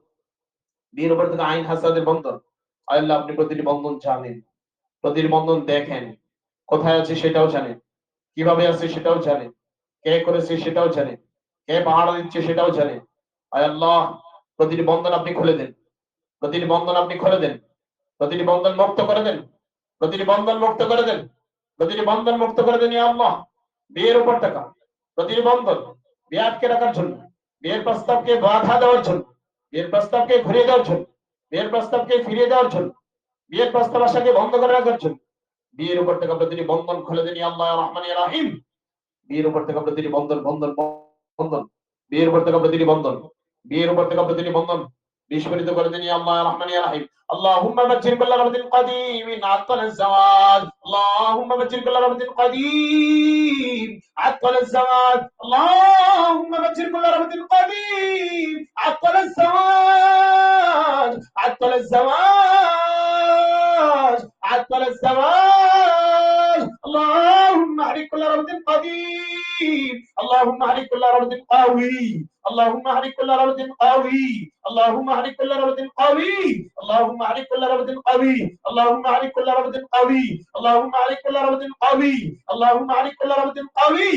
বিয়ের উপর থাকা আইন হাসাদের বন্ধন। আল্লাহ আপনি প্রতিটি বন্ধন জানেন, প্রতিটি বন্ধন দেখেন, কোথায় আছে সেটাও জানেন, কিভাবে আছে সেটাও জানেন, কে করেছে সেটাও জানেন, কে পাহারা দিচ্ছে সেটাও জানেন। আয় আল্লাহ, প্রতিটি বন্ধন আপনি খুলে দেন, প্রতিটি বন্ধন আপনি খুলে দেন, প্রতিটি বন্ধন মুক্ত করে দেন, প্রতিটি বন্ধন মুক্ত করে দেন, প্রতিটি বন্ধন মুক্ত করে দেন ইয়া আল্লাহ। বিয়ের উপর টাকা প্রতিটি বন্ধন, বিয়ে আটকে রাখার জন্য, বিয়ের প্রস্তাবকে বাধা দেওয়ার জন্য, বিয়ের প্রস্তাবকে ঘুরিয়ে দেওয়ার জন্য, বিয়ের প্রস্তাবকে ফিরিয়ে দেওয়ার জন্য, বিয়ের প্রস্তাব আশাকে বন্ধ করে রাখার জন্য, বিয়ের উপর টাকা প্রতিটি বন্ধন খুলে দেন ইয়া আল্লাহ রহমান ইয়া রাহিম। বিয়ের উপর থেকে প্রতিটি বন্ধন বন্ধন বন্ধন, বিয়ের উপর থেকে প্রতিটি বন্ধন, বিয়ের উপর থেকে প্রতিটি বন্ধন বিস্ফোরিত করে দিন ইয়া আল্লাহ রহমান ইয়া রহিম। اللهم بجر كل ربط قديم عطل الزواج، اللهم بجر كل ربط قديم عطل الزواج، اللهم بجر كل ربط قديم عطل الزواج، عطل الزواج، عطل الزواج. اللهم احرق كل ربط قديم، اللهم احرق كل ربط قوي، اللهم احرق كل ربط قوي، اللهم احرق كل ربط قوي، اللهم احرق كل ربط قوي، اللهم احرق كل ربط قوي، اللهم احرق كل ربط قوي، اللهم احرق كل ربط قوي،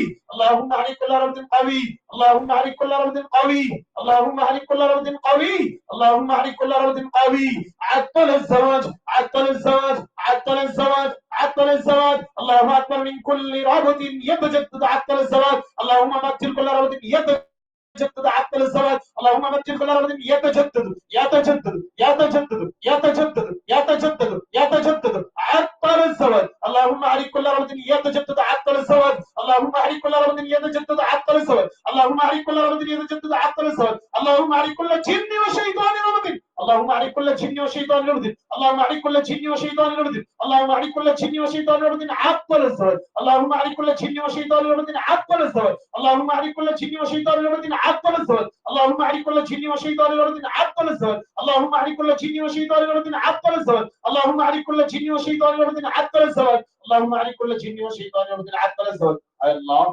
اللهم احرق كل ربط قوي، اللهم احرق كل ربط قوي، اللهم احرق كل ربط قوي، اللهم احرق كل ربط قوي. عطل الزواج، عطل الزواج، عطل الزواج، عطل الزواج. اللهم اكبر من كل رابط يتجدد، عطل الزواج. اللهم مجد كل رابط يتجدد، عطل الزواج. اللهم مجد كل رابط يتجدد يتجدد يتجدد يتجدد يتجدد يتجدد، عطل الزواج. اللهم احرق كل رابط يتجدد، عطل الزواج. اللهم احرق كل رابط يتجدد، عطل الزواج. اللهم احرق كل رابط يتجدد، عطل الزواج. اللهم احرق كل جن وشيطان رابط، اللهم احرق كل جن وشيطان رابط، اللهم احرق كل جن وشيطان رابط، اللهم احرق كل جن وشيطان رابط، عطل الزواج. اللهم احرق كل جن وشيطان رابط، عطل الزواج. اللهم احرق كل جن وشيطان رابط، عطل الزواج. اللهم احرق كل جن وشيطان رابط، عطل الزواج. اللهم احرق كل جن وشيطان رابط، عطل الزواج. اللهم احرق كل جن وشيطان رابط، عطل الزواج. اللهم احرق كل جن وشيطان رابط، عطل الزواج. আয় আল্লাহ,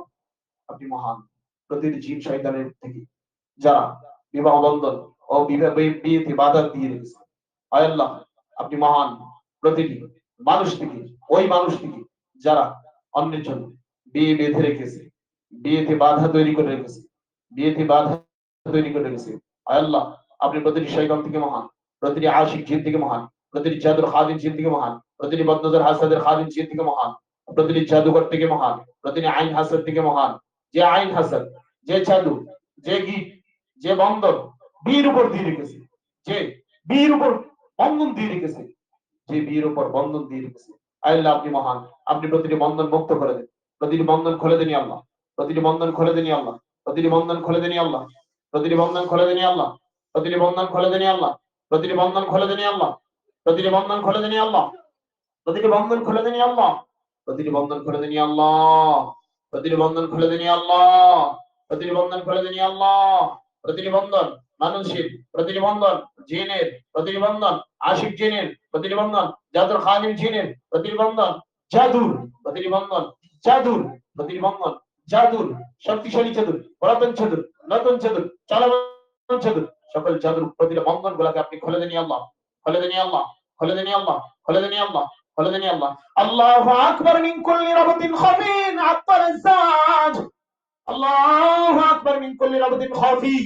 আপনি মহান। প্রতিটি জিন শয়তানের থেকে যারা বিবাহ বন্ধন ও বিয়েতে বাধা দিয়ে রেখেছে, আয় আল্লাহ আপনি মহান। প্রতিটি মানুষ থেকে, ওই মানুষ থেকে যারা অন্যের জন্য বিয়ে বেঁধে রেখেছে, বিয়েতে বাধা তৈরি করে রেখেছে, বিয়েতে বাধা তৈরি করে রেখেছে, আয় আল্লাহ আপনি প্রতিটি শয়তান থেকে মহান, প্রতিটি আশিক জিন থেকে মহান, প্রতিটি জাদুর খাদিম জিন থেকে মহান, প্রতিটি বদনজর হাসাদের খাদিম জিন থেকে মহান, প্রতিটি জাদুঘর থেকে মহান, প্রতিটি আইন হাসাদ থেকে মহান। যে আইন হাসাদ, যে জাদু, যে গীত, যে বন্ধন বীর উপর দিয়ে রেখেছে, যে বীর উপর বন্ধন দিয়ে রেখেছে, যে বীর উপর বন্ধন দিয়ে রেখেছে, আল্লাহ আপনি মহান। আপনি প্রতিটি বন্ধন মুক্ত করে দেন, প্রতিটি বন্ধন খুলে দেন আল্লাহ, প্রতিটি বন্ধন খুলে দেন আল্লাহ, প্রতিটি বন্ধন খুলে দেন আল্লাহ, প্রতিটি বন্ধন খুলে দেন আল্লাহ, প্রতিটি বন্ধন খুলে দেন আল্লাহ, প্রতিটি বন্ধন খুলে দেন আল্লাহ, প্রতিটি বন্ধন খুলে দেন আল্লাহ, প্রতিটি বন্ধন খুলে দেন আল্লাহ, প্রতিটি বন্ধন খুলে দেন আল্লাহ, প্রতিটি বন্ধন খুলে দেন আল্লাহ, প্রতিটি বন্ধন খুলে দেন আল্লাহ, প্রতিটি বন্ধন মানুষের, প্রতিটি বন্ধন জিনের, প্রতিটি বন্ধন আশিক জিনের, প্রতিটি বন্ধন জাদুর খাদিম জিনের, প্রতিটি বন্ধন জাদুর, প্রতিটি বন্ধন জাদুর, প্রতিটি বন্ধন জাদুর, শক্তিশালী জাদুর, পুরাতন জাদুর, নতুন জাদুর, চলমান জাদুর, সকল জাদুর প্রতিটি বন্ধন গুলাকে আপনি খুলে দেন আল্লাহ, খুলে দেন আল্লাহ, খুলে দেন আল্লাহ, খুলে দেন আল্লাহ, খুলে দেন আল্লাহ। আল্লাহু আকবার মিন কুল্লি রাবাতিন খাফিন আত্তার الزواج، الله أكبر من كل ربط خفي،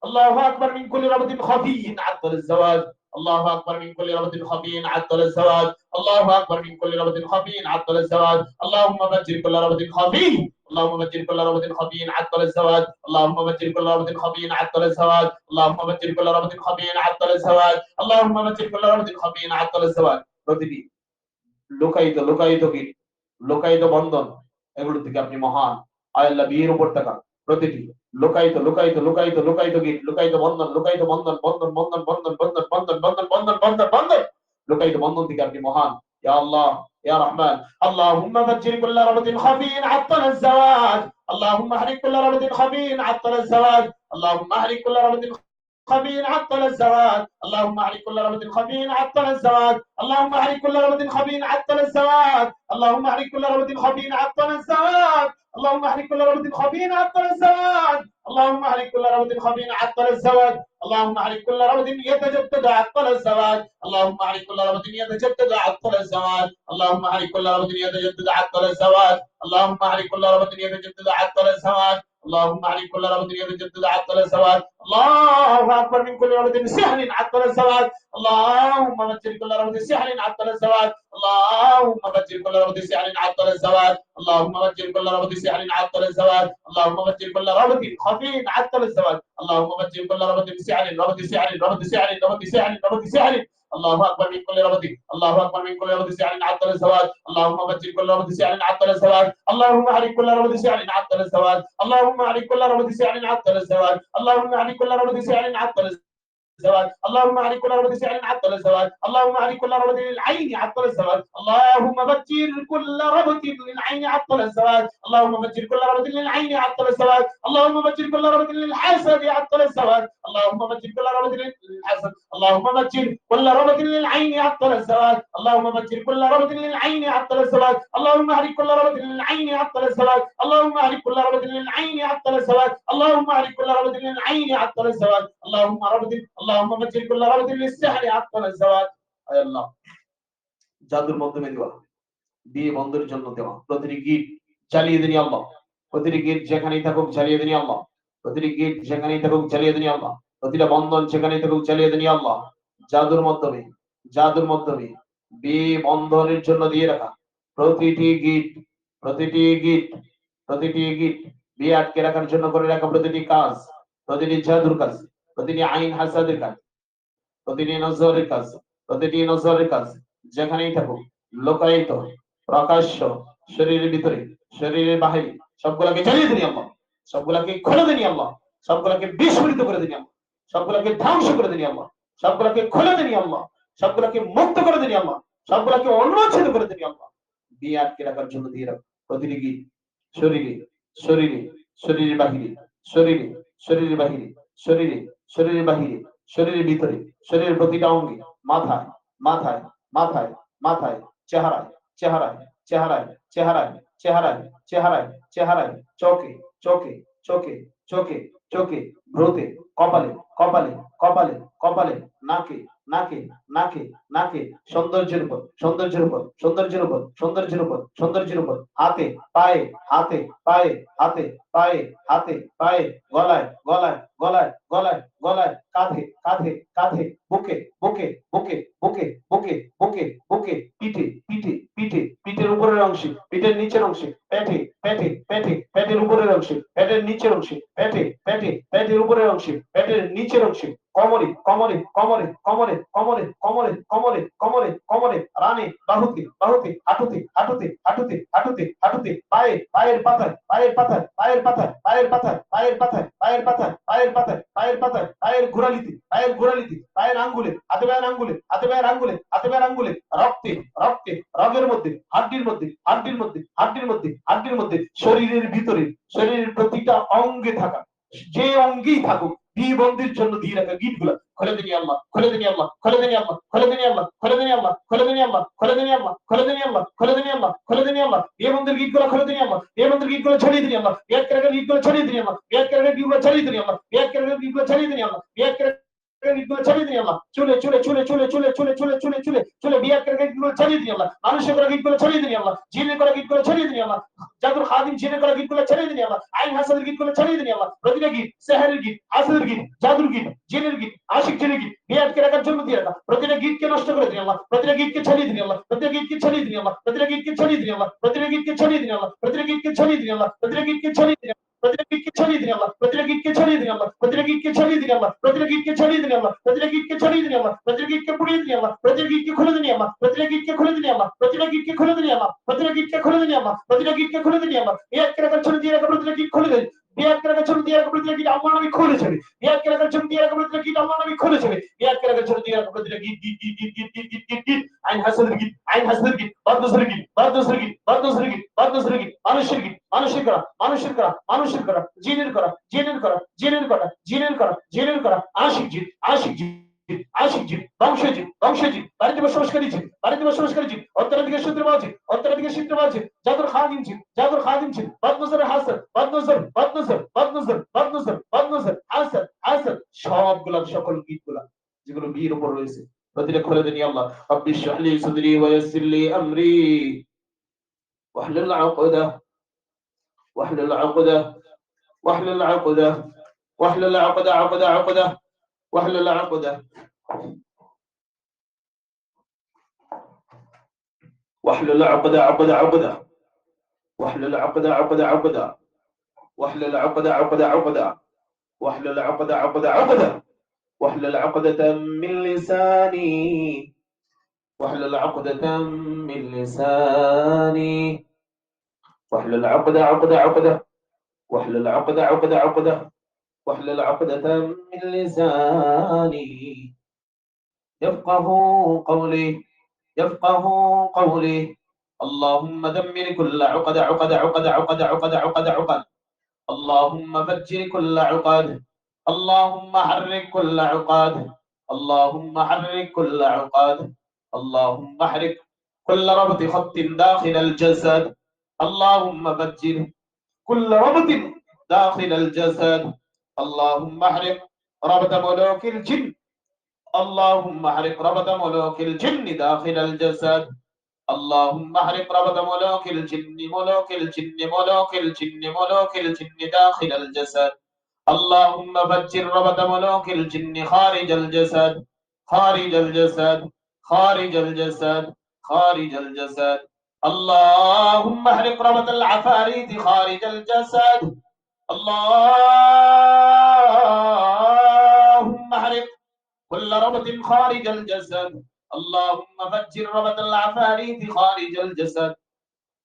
الله أكبر من كل ربط خفي عطل الزواج، الله أكبر من كل ربط خفي عطل الزواج، الله أكبر من كل ربط خفي عطل الزواج. اللهم بجر كل ربط خفي، اللهم بجر كل ربط خفي عطل الزواج، اللهم بجر كل ربط خفي عطل الزواج، اللهم بجر كل ربط خفي عطل الزواج، اللهم بجر كل ربط خفي عطل الزواج. প্রতিটি লোকায়িত লোকায়িত গীত, লোকায়িত বন্ধন, এগুলো থেকে আপনি মহান। আয় আল্লাহ বিয়ের উপর থাকা প্রতিটি লুকায়িত লুকায়িত লুকায়িত লুকায়িত গীত, লুকায়িত বন্ধন, লুকায়িত বন্ধন, বন্ধন বন্ধন বন্ধন বন্ধন বন্ধন বন্ধন বন্ধন বন্ধন বন্ধন, লুকায়িত বন্ধন থেকে আপনি মহান। ইয়া আল্লাহ ইয়া রহমান। اللهم فجر كل ربط خفي عطل الزواج، اللهم احرق كل ربط خفي عطل الزواج، اللهم احرق كل ربط خفي عطل الزواج، اللهم احرق كل ربط خفي عطل الزواج، اللهم احرق كل ربط خفي عطل الزواج، اللهم احرق كل ربط خفي عطل الزواج، اللهم احرق كل ربط خفي عطل الزواج، اللهم احرق كل ربط خفي عطل الزواج، اللهم احرق كل ربط يتجدد عطل الزواج، اللهم احرق كل ربط يتجدد عطل الزواج، اللهم احرق كل ربط يتجدد عطل الزواج، اللهم احرق كل ربط يتجدد عطل الزواج، اللهم احرق كل ربط يتجدد عطل الزواج، الله اكبر من كل ربط سحر عطل الزواج، اللهم مجر كل ربط سحر عطل الزواج، اللهم مجر كل ربط سحر عطل الزواج، اللهم مجر كل ربط سحر عطل الزواج، اللهم مجر كل ربط خفي عطل الزواج، اللهم مجر كل ربط سحر ربط سحر ربط سحر ربط سحر ربط سحر، الله اكبر من كل ربط، الله اكبر من كل ربط سحر عطل الزواج، اللهم مجر كل ربط سحر عطل الزواج، اللهم احرق كل ربط سحر عطل الزواج، اللهم احرق كل ربط سحر عطل الزواج، اللهم احرق كل ربط سحر عطل الزواج، اللهم احرق كل ربط سحر عطل الزواج، اللهم احرق كل ربط للعين عطل الزواج، اللهم بجر كل ربط للعين عطل الزواج، اللهم بجر كل ربط للعين عطل الزواج، اللهم بجر كل ربط للحسد عطل الزواج، اللهم بجر كل ربط للحسد، اللهم بجر كل ربط للعين عطل الزواج، اللهم بجر كل ربط للعين عطل الزواج، اللهم احرق كل ربط للعين عطل الزواج، اللهم احرق كل ربط للعين عطل الزواج، اللهم احرق كل ربط للعين عطل الزواج، اللهم ربط، اللهم مجر كل ربط للسحر عطل الزواج। আয় আল্লাহ, জাদুর মাধ্যমে দেওয়া, বিয়ে বন্ধের জন্য দেওয়া প্রতিটি গিট চালিয়ে দিন আল্লাহ, প্রতিটি গিট যেখানেই থাকুক চালিয়ে দিন আল্লাহ, প্রতিটি গিট যেখানেই থাকুক চালিয়ে দিন আল্লাহ, প্রতিটা বন্ধন যেখানেই থাকুক চালিয়ে দিন আল্লাহ, জাদুর মাধ্যমে, জাদুর মাধ্যমে বিয়ে বন্ধনের জন্য দিয়ে রাখা প্রতিটি গিট, প্রতিটি গিট, প্রতিটি গিট, বিয়ে আটকে রাখার জন্য করে রাখা প্রতিটি কাজ, প্রতিটি জাদুর কাজ, প্রতিটি আইন হাসাদের কাজ, প্রতিটি নজরের কাজ, প্রতিটি নজরের কাজ যেখানেই থাকুক, লোকায়িত প্রকাশ্য, শরীরের ভিতরে শরীরের বাহিরে, সবগুলাকে জ্বালিয়ে দিন আল্লাহ, সবগুলাকে খুলে দিন আল্লাহ, সবগুলাকে বিস্ফোরিত করে দিন আল্লাহ, সবগুলাকে ধ্বংস করে দিন আল্লাহ, সবগুলাকে খুলে দিন আল্লাহ, সবগুলাকে মুক্ত করে দিন আল্লাহ, সবগুলাকে অনুচ্ছেদ করে দিন আল্লাহ। বিয়ে আটকে রাখার জন্য দিয়ে রাখো প্রতিটি গীত শরীরে শরীরে শরীরের বাহিরে, শরীরে শরীরের বাহিরে, শরীরে শরীরের বাহিরে, শরীরের ভিতরে, শরীরের প্রতিটা অঙ্গে, মাথায় মাথায় মাথায় মাথায়, চেহারায় চেহারায় চেহারায় চেহারায় চেহারায় চেহারায় চেহারায়, চোখে চোখে চোখে চোখে চোখে, ভ্রুতে, কপালে কপালে কপালে কপালে, নাকে নাকে নাকে নাকে, সৌন্দর্যের উপর সৌন্দর্যের উপর সৌন্দর্যের উপর সৌন্দর্যের উপর সৌন্দর্যের উপর, হাতে পায়ে হাতে পায়ে হাতে পায়ে হাতে পায়ে, গলায় গলায় গলায় গলায় গলায়, কাঁধে কাঁধে কাঁধে, বুকে বুকে বুকে বুকে বুকে বুকে বুকে, পিঠে পিঠে পিঠে পিঠের উপরের অংশে, পিঠের নিচের অংশে, পেটে পেটে পেটে পেটের উপরের অংশে, পেটের নিচের অংশে, পেটে পেটে পেটের উপরের অংশে, পেটের নিচের অংশে, কোমরে কোমরে কোমরে কোমরে কোমরে কোমরে কোমরে কোমরে কোমরে, রানে, বাহুতে বাহুতে, হাঁটুতে হাঁটুতে হাঁটুতে হাঁটুতে হাঁটুতে, পায়ে পায়ের পাতায় পায়ের পাতায় পায়ের পাতায় পায়ের পাতায় পায়ের পাতায় পায়ের পাতায় পায়ের পাতায় পায়ের পাতায়, পায়ের গোড়ালিতে পায়ের গোড়ালিতে, পায়ের আঙ্গুলে, হাতে পায়ের আঙ্গুলে, হাতে পায়ের আঙ্গুলে, হাতে পায়ের আঙ্গুলে, রক্তে রক্তে, রগের মধ্যে, হাড্ডির মধ্যে হাড্ডির মধ্যে হাড্ডির মধ্যে হাড্ডির মধ্যে, শরীরের ভিতরে শরীরের প্রতিটা অঙ্গে থাকা, যে অঙ্গেই থাকুক, বিয়ে বন্ধের জন্য দিয়ে রাখা গিট গুলা খুলে দিনি আল্লাহ, খুলে দিনি আল্লাহ, খুলে দিনি আল্লাহ, খুলে দিনি আল্লাহ, খুলে দিনি আল্লাহ, খুলে দিনি আল্লাহ, খুলে দিনি আল্লাহ, খুলে দিনি আল্লাহ, খুলে দিনি আল্লাহ, খুলে দিনি আল্লাহ, বিয়ে বন্ধের গিট গুলা খুলে দিনি আল্লাহ, বিয়ে বন্ধের গিট গুলা ছড়িয়ে দিনি আল্লাহ, বিয়ে কেরাকের গিট গুলা ছড়িয়ে দিনি আল্লাহ, বিয়ে কেরাকের গিট গুলা ছড়িয়ে দিনি আল্লাহ, বিয়ে কেরাকের গিট গুলা ছড়িয়ে দিনি আল্লাহ, বিয়ে কেরাকের ছড়িয়ে দিনি আল্লাহ, চুলে চুলে চুলে চুলে চুলে চুলে চুলে চুলে চুলে চুলে, বিয়ে কেরাকের গিট গুলা ছড়িয়ে দিনি আল্লাহ, মানুষের করা গিট গুলা ছড়িয়ে দিনি আল্লাহ, জিনের করা গিট গুলা ছড়িয়ে দিনি আল্লাহ, জাদুর খাদিম জিনের করা গিট গুলা ছড়িয়ে দিনি আল্লাহ, আইন হাসাদের গিট গুলা ছড়িয়ে দিনি আল্লাহ, প্রতিটা গিট, সেহেরের গিট, হাসাদের গিট, জাদুর গিট, জিনের গিট, আশিক জিনের গিট, বিয়ে আটকে রাখার জন্য দিয়ে রাখা প্রতিটা গিটকে নষ্ট করে দিন আল্লাহ, প্রতিটা গিটকে ছড়িয়ে দিন আল্লাহ, প্রতিটা গিটকে ছড়িয়ে দিন আল্লাহ, প্রতিটা গিটকে ছড়িয়ে দিন আল্লাহ, প্রতিটা গিটকে ছড়িয়ে দিন আল্লাহ, প্রতিটা গিটকে ছড়িয়ে দিন আল্লাহ, প্রতিটা গিটকে ছড়িয়ে দিন, প্রতিটা গিটকে ছড়িয়ে দিন আল্লাহ, প্রতিটা গিটকে ছড়িয়ে দিন আল্লাহ, প্রতিটা গিটকে ছড়িয়ে দিন আল্লাহ, প্রতিটা গিটকে ছড়িয়ে দিন আল্লাহ, প্রতিটা গিটকে ছড়িয়ে দিন আল্লাহ, প্রতিটা গিটকে পুড়িয়ে দিন আল্লাহ, প্রতিটা গিটকে খুলে দিন আল্লাহ, প্রতিটা গিটকে খুলে দিন আল্লাহ, প্রতিটা গিটকে খুলে দিন আল্লাহ, প্রতিটা গিটকে খুলে দিন আল্লাহ, প্রতিটা গিটকে খুলে দিন আল্লাহ, এক রাখার জন্য দিয়ে রাখা প্রতিটা গিট খুলে দিন, biat kira kacau dia kebetulan lagi Allah nabi khole chale biat kira kacau dia kebetulan lagi Allah nabi khole chale biat kira kacau dia kebetulan lagi git ain hasad git badnusr git manushir kara Ashiq জিন বংশজিৎ বাড়িতে বসবাসকারী জিন অন্তরাধিকার সূত্রে জিন জাদুর খাদিম জিন বদনজরের হাসাদ বদনজর হাসাদ সবগুলা সকল গীতগুলা যেগুলো বিয়ের উপর রয়েছে প্রতিটা খুলে দেনি আল্লাহ রব্বি ইশরাহ লি সাদরি ওয়া ইয়াসসির লি আমরি واحلل عقدة واحلل عقدة واحلل عقدة واحلل عقدة واحلل عقدة واحلل عقدة واحلل عقدة واحلل عقدة واحلل عقدة واحلل عقدة من لساني واحلل عقدة من لساني واحلل عقدة واحلل عقدة واحلل عقدة من لساني يفقه قولي اللهم دمر كل عقد اللهم فجر كل عقد اللهم حرك كل عقد اللهم حرك كل عقد اللهم احرق كل ربط خط داخل الجسد اللهم فجر كل ربط داخل الجسد اللهم احرق ربط ملوك الجن اللهم احرق ربط ملوك الجن داخل الجسد اللهم احرق ربط ملوك الجن داخل الجسد اللهم فجر ربط ملوك الجن خارج الجسد اللهم احرق ربط العفاريت خارج الجسد اللهم احرق كل ربط خارج الجسد اللهم فجر ربط العفاريت خارج الجسد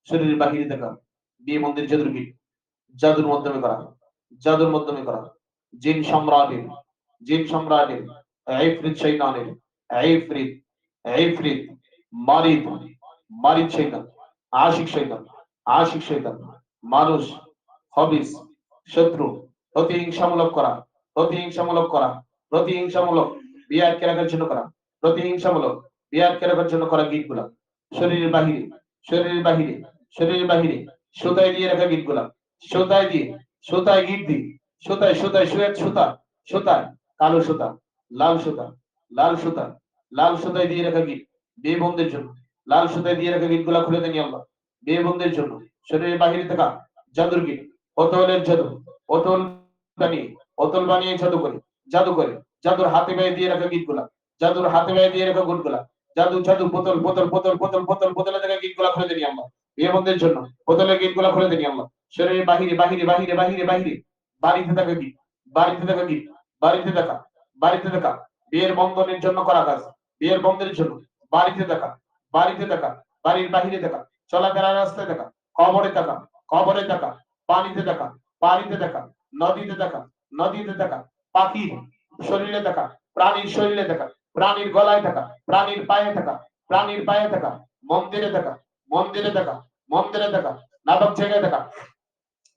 শরীরের বাহিরে থাকা বিয়ে মন্দির জাদুর মাধ্যমে করা জিন সম্রাটের ইফরিত শয়তানের ইফরিত মারিদ শয়তান আশিক শয়তান মানুষ হবিস শত্রু প্রতিহিংসামূলক বিয়ার কেরাকের জন্য করা গীতগুলা শরীরের বাহিরে সুতায় দিয়ে রাখা গীতগুলা সুতায় গীত দিয়ে সুতায় কালো সুতা লাল সুতায় দিয়ে রাখা গীত বিয়ে বন্ধের জন্য লাল সুতায় দিয়ে রাখা গীতগুলা খুলে দেনি আল্লাহ বিয়ে বন্ধের জন্য শরীরের বাহিরে থাকা জাদুর গীত অতল বানিয়ে জাদুর হাতে ব্যয় দিয়ে রাখা গীতগুলা জাদু বোতলে থাকা গীতগুলা খুলে দেনি আল্লাহ বিয়ে বন্ধের জন্য বোতলের গীতগুলা খুলে দেনি আল্লাহ শরীরের বাহিরে বাড়িতে থাকা বিয়ের বন্ধনের জন্য করা কাজ বিয়ের বন্ধের জন্য বাড়িতে থাকা বাড়ির বাহিরে থাকা চলাফেরার রাস্তায় থাকা কবরে থাকা পানিতে থাকা নদীতে থাকা পাখির শরীরে থাকা প্রাণীর শরীরে থাকা প্রাণীর গলায় থাকা প্রাণীর পায়ে থাকা মন্দিরে থাকা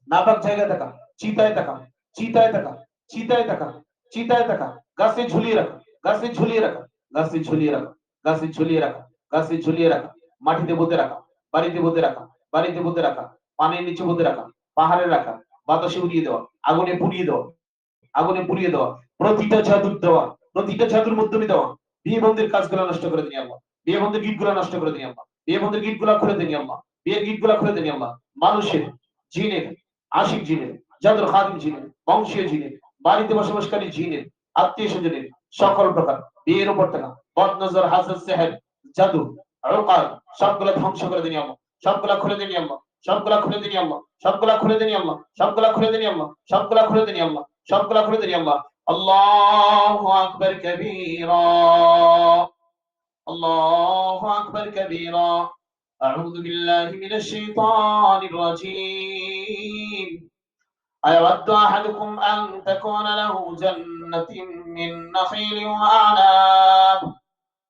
নাপাক জায়গায় থাকা চিতায় থাকা গাছে ঝুলিয়ে রাখা মাটিতে পুঁতে রাখা বাড়িতে পুঁতে রাখা পানির নিচে পুঁতে রাখা পাহাড়ে রাখা বাতাসে উড়িয়ে দেওয়া আগুনে পুড়িয়ে দেওয়া প্রতিটা জাদুর মাধ্যমে দেওয়া বিয়ে বন্ধের কাজগুলো নষ্ট করে দিনি আল্লাহ বিয়ে বন্ধের গীতগুলো নষ্ট করে দিনি আল্লাহ বিয়ে বন্ধের গীতগুলো খুলে দিনি আল্লাহ বিয়ের গীতগুলো খুলে দিনি আল্লাহ মানুষের জিনের আশিক জিনের জাদুর খাদিম জিনের বংশীয় জিনের বাড়িতে বসবাসকারী জিনের আত্মীয় স্বজনের সকল প্রকার বিয়ের উপর থাকা বদনজর হাসাদ সেহের জাদু উকাদ সবগুলো ধ্বংস করে দিনি আল্লাহ সবগুলা খুলে দিনি আল্লাহ সবগুলা খুলে দিনি আল্লাহ আল্লাহু আকবার কাবীরা আল্লাহু আকবার কাবীরা আউযু বিল্লাহি মিনাশ শাইতানির রাজীম أيود أحدكم أن تكون له جنة من نخيل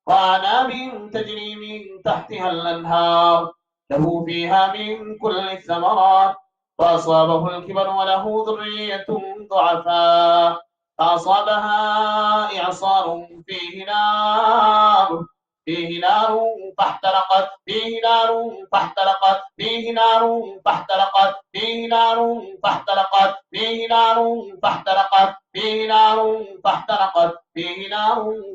وأعناب تجري من تحتها الأنهار له فيها من كل الثمرات فأصابه الكبر وله ذرية ضعفاء فأصابها إعصار فيه نار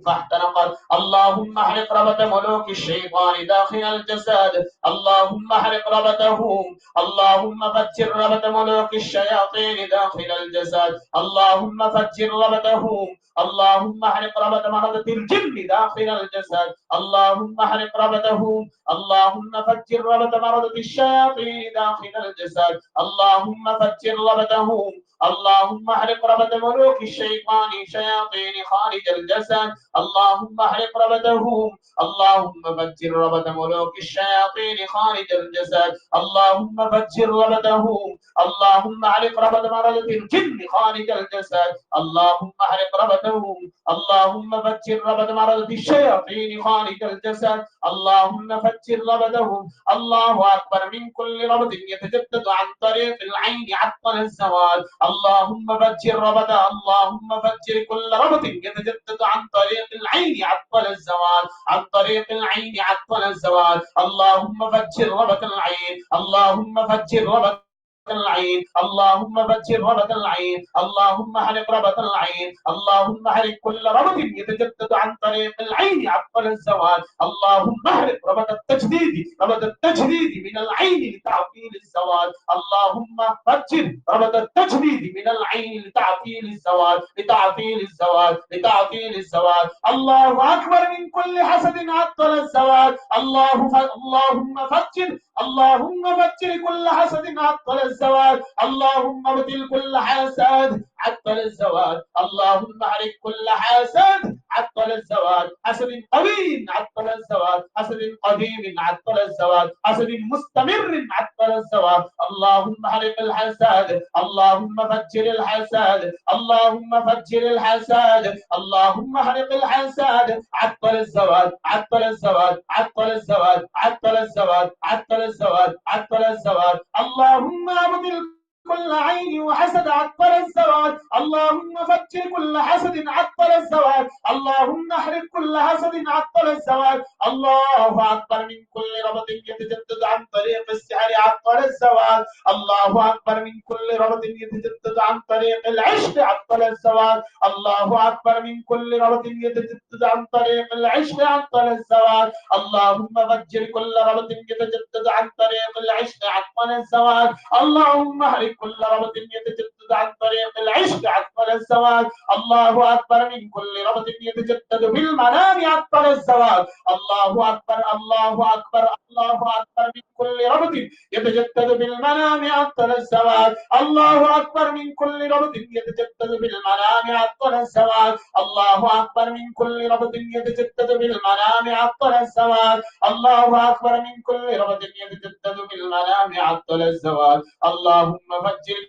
فاحترقت. اللهم احرق ربة ملوك الشيطان داخل الجسد. اللهم احرق ربتهم. اللهم فجر ربة ملوك الشياطين داخل الجسد. اللهم فجر ربتهم. اللهم احرق ربة مرضة الجن داخل الجسد. اللهم احرق ربتهم. اللهم فجر ربة مرضة الشياطين داخل الجسد. اللهم فجر ربتهم. اللهم احرق ربة ملوك الشيطان شياطين خارج الجسد. اللهم احرق ربتهم. اللهم فجر ربة ملوك الشياطين خارج الجسد. اللهم فجر ربتهم. اللهم احرق ربة مرضة الجن خارج الجسد. اللهم احرق ربتهم. اللهم فجر ربة مرضة الشياطين خارج الجسد. اللهم فجر ربتهم. الله أكبر. من كل ربط يتجدد عن طريق العين عطل الزوال. اللهم فجر ربدا. اللهم فجر كل ربط يتجدد عن طريق العين عطل الزوال. عن طريق العين عطل الزوال. اللهم فجر ربط العين. اللهم فجر ربط العين. اللهم فجر ربط العين. اللهم احرق ربط العين. اللهم احرق كل ربط يتجدد عن طريق العين عطل الزوال. اللهم احرق ربط التجديد. ربط التجديد من العين لتعطيل الزوال. اللهم فجر ربط التجديد من العين لتعطيل الزوال. لتعطيل الزوال. لتعطيل الزوال. الله اكبر. من كل حسد عطل الزوال. اللهم فجر. اللهم فجر كل حسد عطل الزوال. اللهم ابتل كل حسد عطل الزوال. اللهم احرق كل حسد عطل الزوال. حسد قديم عطل الزوال. حسد قديم عطل الزوال. حسد مستمر عطل الزوال. اللهم احرق الحسد. اللهم فجر الحسد. اللهم فجر الحسد. اللهم احرق الحسد. عطل الزوال. عطل الزوال. عطل الزوال. عطل الزوال. عطل الزوال. عطل الزوال. اللهم ابطل كل عين وحسد عطل الزوال. اللهم فجر كل حسد عطل الزوال. اللهم احرق كل حسد عطل الزوال. الله اكبر. من كل ربط يتجدد عن طريق السحر عطل الزوال. الله اكبر. من كل ربط يتجدد عن طريق العشق عطل الزوال. الله اكبر. من كل ربط يتجدد عن طريق العشق عطل الزوال. اللهم فجر كل ربط يتجدد عن طريق العشق عطل الزوال. اللهم احرق كل ربط يتجدد عن طريق العشق عطل الزوال. الله اكبر. من كل ربط يتجدد بالمنام عطل الزوال. الله اكبر. الله اكبر. الله اكبر. من كل ربط يتجدد بالمنام عطل الزوال. الله اكبر. من كل ربط يتجدد بالمنام عطل الزوال. الله اكبر. من كل ربط يتجدد بالمنام عطل الزوال. الله اكبر. من كل ربط يتجدد بالمنام عطل الزوال. اللهم فجر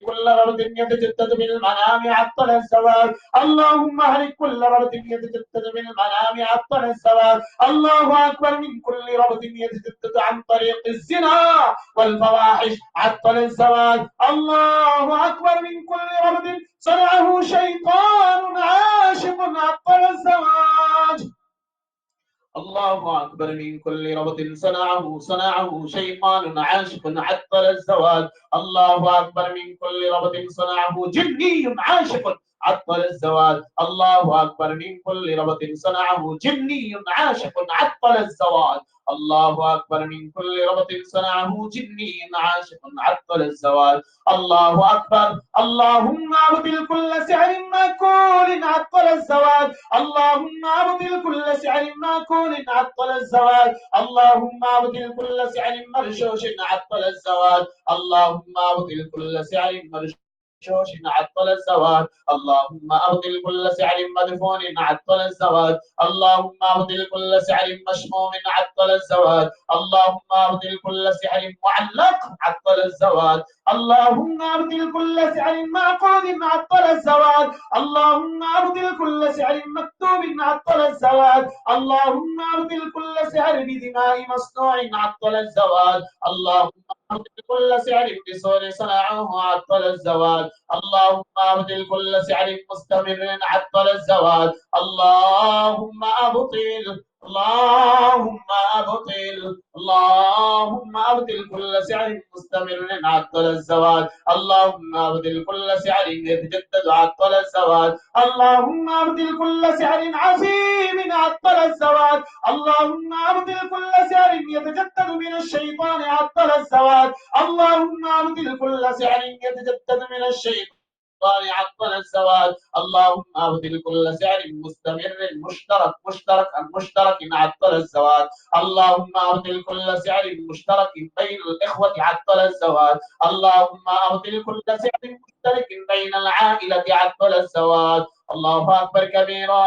كل ربط يتجدد بالمنام عطل الزوال. اللهم اهلك كل ربط يتجدد بالمنام عطل الزوال. الله اكبر. من كل ربط يتجدد عن طريق الزنا والفواحش عطل الزوال. الله اكبر. من كل ربط صنعه شيطان عاشق عطل الزواج. الله أكبر. من كل ربط صنعه شيطان عاشق عطل الزواج. الله أكبر. من كل ربط صنعه جني عاشق عطل الزواج. الله أكبر. من كل ربط صنعه جني عاشق عطل الزواج. الله أكبر. من كل ربط صنعه جني عاشق عطل الزواج. الله أكبر. اللهم أبطل كل سحر مأكول عطل الزواج. اللهم أبطل كل سحر مأكول عطل الزواج. اللهم أبطل كل سحر مرشوش عطل الزواج. اللهم أبطل كل سحر مرشوش شوش عطل الزواج، اللهم أبطل كل سعر مدفون عطل الزواج، اللهم أبطل كل سعر مشموم عطل الزواج، اللهم أبطل كل سعر معلق عطل الزواج، اللهم أبطل كل سعر معقود عطل الزواج، اللهم أبطل كل سعر مكتوب عطل الزواج، اللهم أبطل كل سعر بدماء مصنوع عطل الزواج، اللهم أبطل كل سعر بصور صنعه عطل الزواج، اللهم أبطل كل سعر مستمر عطل الزواج، اللهم أبطل، اللهم أبطل، اللهم أبطل كل سعر مستمر عطل الزواج، اللهم أبطل كل سعر يتجدد عطل الزواج، اللهم أبطل كل سعر عظيم عطل الزواج، اللهم أبطل كل سعر يتجدد من الشيطان عطل الزواج، اللهم أبطل كل سعر يتجدد من الشيطان عطل الزواج، اللهم أبطل كل سعر مستمر مشترك عطل الزواج، اللهم أبطل كل سعر مشترك بين الإخوة عطل الزواج، اللهم أبطل كل سعر مشترك بين العائلة عطل الزواج، الله أكبر كبيرا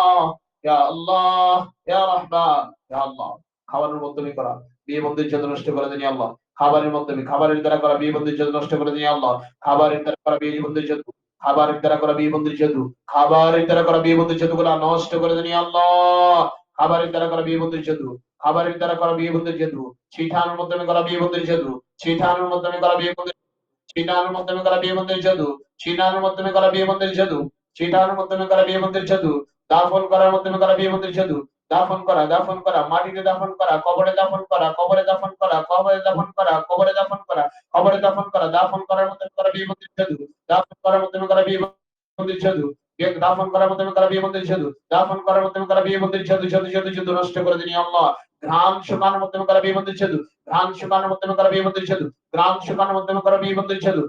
يا الله يا رحمن يا الله। খাবারের মাধ্যমে করা বিয়ে বন্ধুর জন্য নষ্ট করে দেন আল্লাহ, খাবারের মাধ্যমে খাবারের দ্বারা করা বিয়ে বন্ধুর জন্য নষ্ট করে দেন আল্লাহ, খাবারের দ্বারা করা বিয়ে বন্ধুর জন্য, খাবারের দ্বারা করা বিয়ে বন্ধুর জাদু, খাবারের দ্বারা করা বিয়ে বন্ধুর জাদুগুলো নষ্ট করে দেন আল্লাহ, খাবারের দ্বারা করা বিয়ে বন্ধুর জাদু, খাবারের দ্বারা করা বিয়ে বন্ধুর জাদু, ছিটানোর মাধ্যমে করা বিয়ে বন্ধুর জাদু, ছিটানোর মাধ্যমে করা বিয়ে বন্ধুর, ছিটানোর মাধ্যমে করা বিয়ে বন্ধুর জাদু, ছিটানোর মাধ্যমে করা বিয়ে বন্ধুর জাদু, ছিটানোর মাধ্যমে করা বিয়ে বন্ধুর জাদু, দাফন করার মাধ্যমে করা বিয়ে বন্ধুর জাদু, দাফন করা মাটিতে দাফন করা, কবরে দাফন করা, কবরে দাফন করা, কবরে দাফন করা, কবরে দাফন করা, কবরে দাফন করা, দাফন করার মাধ্যমে করা বিয়ে বন্ধুর জাদু, দাফন করার মাধ্যমে করা বিয়ে বন্ধুর জাদু, দাফন করার মাধ্যমে করা বিয়ে বন্ধুর জাদু, দাফন করার মাধ্যমে করা বিয়ে বন্ধুর জাদু, জাদু জাদু জাদু নষ্ট করে দিন আল্লাহ, ঘ্রাণ শুকানোর মাধ্যমে করা বিয়ে বন্ধুর জাদু, ঘ্রাণ শুকানোর মাধ্যমে করা বিয়ে বন্ধুর জাদু, ঘ্রাণ শুকানোর মাধ্যমে করা বিয়ে বন্ধুর জাদু,